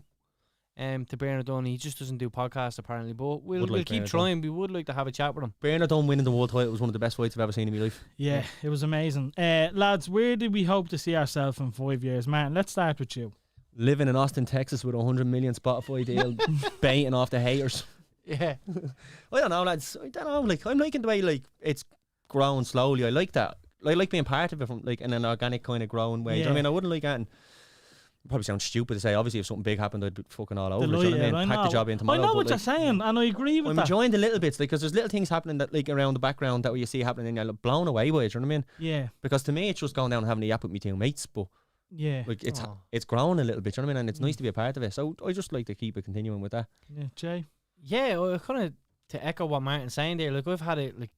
to Bernard Dunn. He just doesn't do podcasts apparently, but we'll keep trying. We would like to have a chat with him. Bernard Dunn winning the world title was one of the best fights I've ever seen in my life. Yeah, it was amazing. Lads, where do we hope to see ourselves in 5 years? Man, let's start with you. Living in Austin, Texas with a 100 million Spotify deal, baiting off the haters. Yeah. I don't know, lads. I don't know. Like, I'm liking the way like it's growing slowly. I like that. I like being part of it from like in an organic kind of growing way. Do you know what I mean? I wouldn't like getting. Probably sounds stupid to say. Obviously, if something big happened, I'd be fucking all over. Do you know what I mean? Pack the job in tomorrow. I know what you're saying, and I agree with that. I'm enjoying the little bits, like, because there's little things happening that like around the background that you see happening, and you're blown away by it. Do you know what I mean? Yeah. Because to me, it's just going down and having a yap with my two mates, but. Yeah, like it's growing a little bit, you know what I mean, and it's nice to be a part of it. So I just like to keep it continuing with that. Yeah, Jay. Yeah, kind of to echo what Martin's saying there. Like I've had it. Like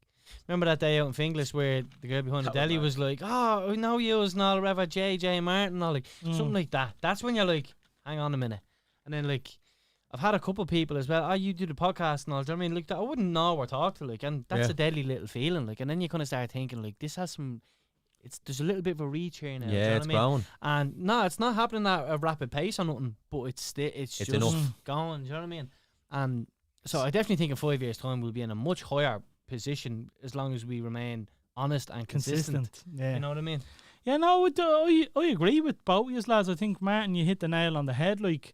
remember that day out in Finglas where the girl behind the deli was like, "Oh, I know you and all Rev JJ Martin," and all like something like that. That's when you're like, "Hang on a minute," and then like I've had a couple of people as well. Oh, you do the podcast and all. Do you know what I mean? Like that, I wouldn't know or talk to like, and that's a deadly little feeling. Like, and then you kind of start thinking like, this has some. There's a little bit of a reach here now. Yeah, it's growing. And no, it's not happening at a rapid pace or nothing, but it's just enough. Going. Do you know what I mean? And so I definitely think in 5 years' time we'll be in a much higher position as long as we remain honest and consistent. Yeah, you know what I mean? Yeah, no, I agree with both of you lads. I think Martin, you hit the nail on the head. Like,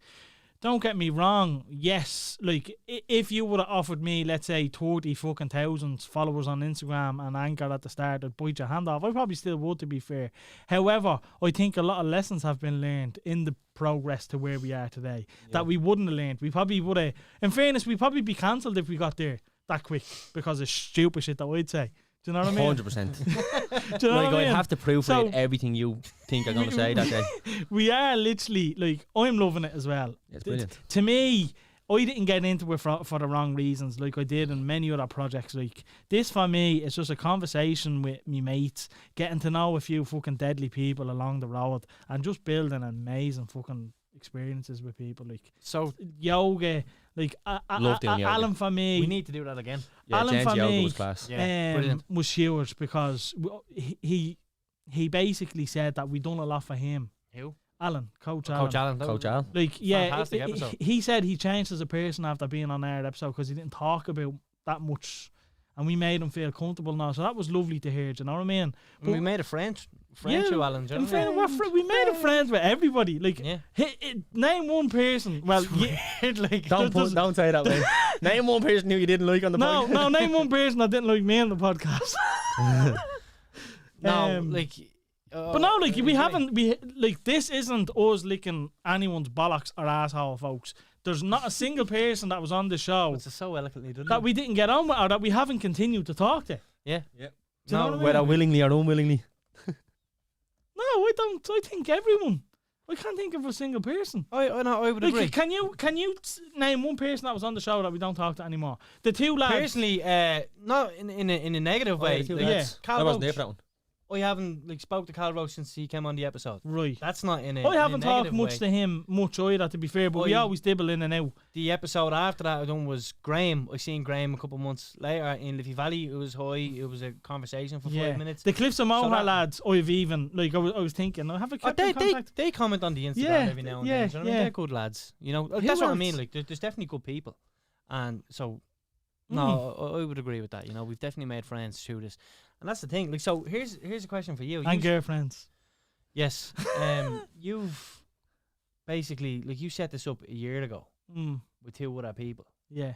don't get me wrong. Yes, like if you would have offered me, let's say, 30,000 followers on Instagram and Anchor at the start, I'd bite your hand off. I probably still would, to be fair. However, I think a lot of lessons have been learned in the progress to where we are today that we wouldn't have learned. We probably would have. In fairness, we'd probably be cancelled if we got there that quick because of stupid shit that I'd say. Do you know what I mean? 100%. Do you know what I mean? I'd have to prove for everything you think I'm going to say that day. We are literally, like, I'm loving it as well. Yeah, it's brilliant. To me, I didn't get into it for the wrong reasons like I did in many other projects. Like, this for me, it's just a conversation with me mates, getting to know a few fucking deadly people along the road and just building amazing fucking experiences with people. Like, so yoga, like Alan for me, we need to do that again. Yeah, Alan for yoga me was class. Was huge because he basically said that we done a lot for him. Who? Alan, Coach Alan. Like, yeah, fantastic episode. He said he changed as a person after being on our episode because he didn't talk about that much, and we made him feel comfortable now. So that was lovely to hear. Do you know what I mean? But we made a friend with Alan. Do you know what I mean? We made a friend with everybody. Like, name one person. Well, like, don't say that, man. Name one person who you didn't like on the podcast. No, name one person that didn't like me on the podcast. But no, like, this isn't us licking anyone's bollocks or asshole, folks. There's not a single person that was on the show it's so eloquently done that we didn't get on with or that we haven't continued to talk to. Yeah. Do you know what I mean? Whether willingly or unwillingly. No, I don't. I think everyone. I can't think of a single person. I would agree. Like, can you name one person that was on the show that we don't talk to anymore? The two lads. Personally, not in a negative way. Yeah, Like, Cal I wasn't there Roach, for that one. I haven't spoke to Cal Roach since he came on the episode. Right. That's not in a I haven't in a talked negative much way. to him either, to be fair, but we always dibble in and out. The episode after that I done was Graham. I seen Graham a couple months later in Liffey Valley. It was high. It was a conversation for 5 minutes. The Cliffs of Moher that- lads, I've even, like, I was thinking, I have a kept in contact. They comment on the Instagram every now and then. Do you know what I mean? They're good lads. You know, that's what I mean. Like, there's definitely good people, and so no, I would agree with that. You know, we've definitely made friends through this, and that's the thing. Like, so here's a question for you. And girlfriends. Yes, you've basically, like, you set this up a year ago with 2 other people. Yeah.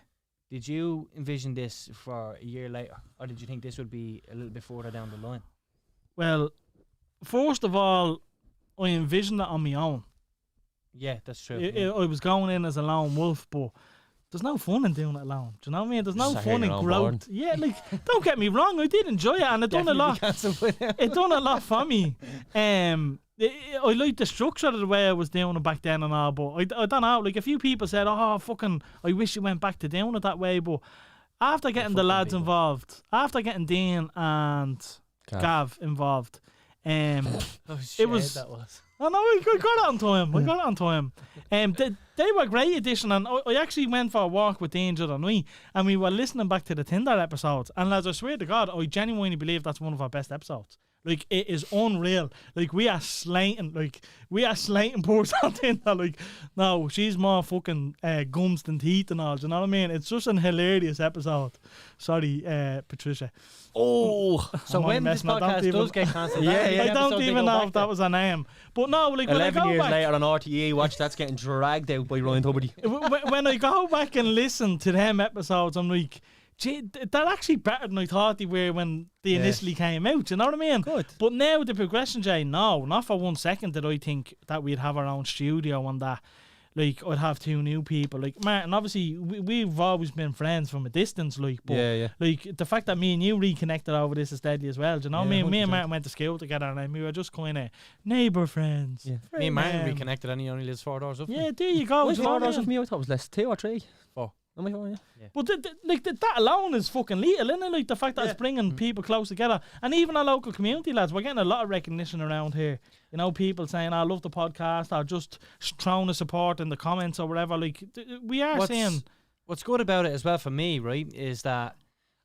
Did you envision this for a year later, or did you think this would be a little bit further down the line? Well, first of all, I envisioned it on my own. Yeah, that's true. I was going in as a lone wolf, but there's no fun in doing it alone. Do you know what I mean? There's no Just fun in hanging on growth. board. Yeah, like, don't get me wrong, I did enjoy it, and it done a lot. It done a lot for me. I liked the structure of the way I was doing it back then and all, but I don't know. Like, a few people said, "Oh, fucking, I wish you went back to doing it that way." But after getting the lads involved, after getting Dean and Gav involved, Oh, it was. I know, I got it on time. They were a great addition, and I actually went for a walk with Dean the other night, and we were listening back to the Tinder episodes, and as I swear to God, I genuinely believe that's one of our best episodes. Like, it is unreal. Like, we are slating poor on Tinder. Like, no, she's more fucking gums than teeth and all. Do you know what I mean? It's just an hilarious episode. Sorry, Patricia. Oh, so when this podcast does get cancelled, I don't even know if that was a name. But no, like, when I 11 go years back, later on RTE, watch that's getting dragged out by Ryan Tuberty. when I go back and listen to them episodes, I'm like, gee, they're actually better than I thought they were when they initially came out. You know what I mean? Good. But now the progression, Jay, no, not for 1 second did I think that we'd have our own studio and that, like, I'd have 2 new people. Like, Martin, obviously, we've always been friends from a distance, like, but like, the fact that me and you reconnected over this is deadly as well. Do you know what I mean? 100%. Me and Martin went to school together, and we were just kind of neighbour friends. Yeah. Me and Martin reconnected, and he only lives 4 doors up. Yeah, there you go. What's 4 doors with me? I thought it was less, 2 or 3. 4. Am I 4? Yeah. But that alone is fucking lethal, isn't it? Like, the fact that it's bringing people close together, and even our local community lads, we're getting a lot of recognition around here. You know, people saying, "I love the podcast," or just throwing the support in the comments or whatever. Like, we are seeing. What's good about it as well for me, right, is that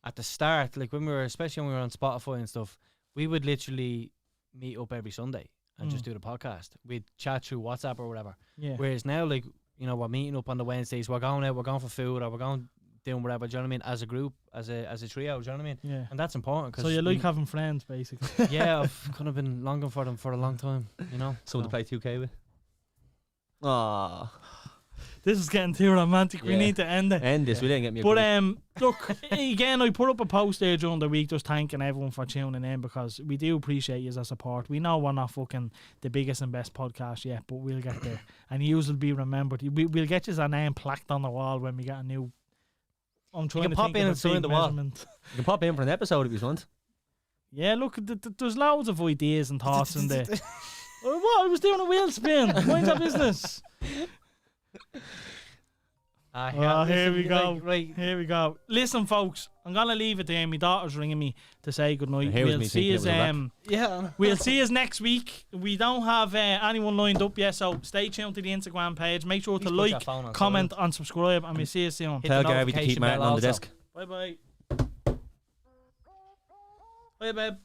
at the start, like, especially when we were on Spotify and stuff, we would literally meet up every Sunday and just do the podcast. We'd chat through WhatsApp or whatever. Yeah. Whereas now, like, you know, we're meeting up on the Wednesdays, we're going out, we're going for food, or we're going doing whatever, do you know what I mean, as a group, as a trio, do you know what I mean? Yeah. And that's important. Cause so you like having friends, basically. Yeah, I've kind of been longing for them for a long time, you know. Someone to play 2K with. Aww. This is getting too romantic. We need to end it. End this. We didn't get me. But look, again, I put up a post there during the week just thanking everyone for tuning in, because we do appreciate you as a support. We know we're not fucking the biggest and best podcast yet, but we'll get there, and you will be remembered. We'll get you a name plaqued on the wall when we get a new. I'm trying to pop in and sign the wall. You can pop in for an episode if you want. Yeah, look, there's loads of ideas and thoughts in there. What? I was doing a wheel spin. Mind your business. Here we go. Right. Here we go. Listen, folks, I'm gonna leave it there. My daughter's ringing me to say goodnight. We'll see us. We'll see us next week. We don't have anyone lined up yet, so stay tuned to the Instagram page. Make sure to like, comment, and subscribe, and we'll see you soon. Tell Gary to keep Martin on the desk. Bye bye. Bye, babe.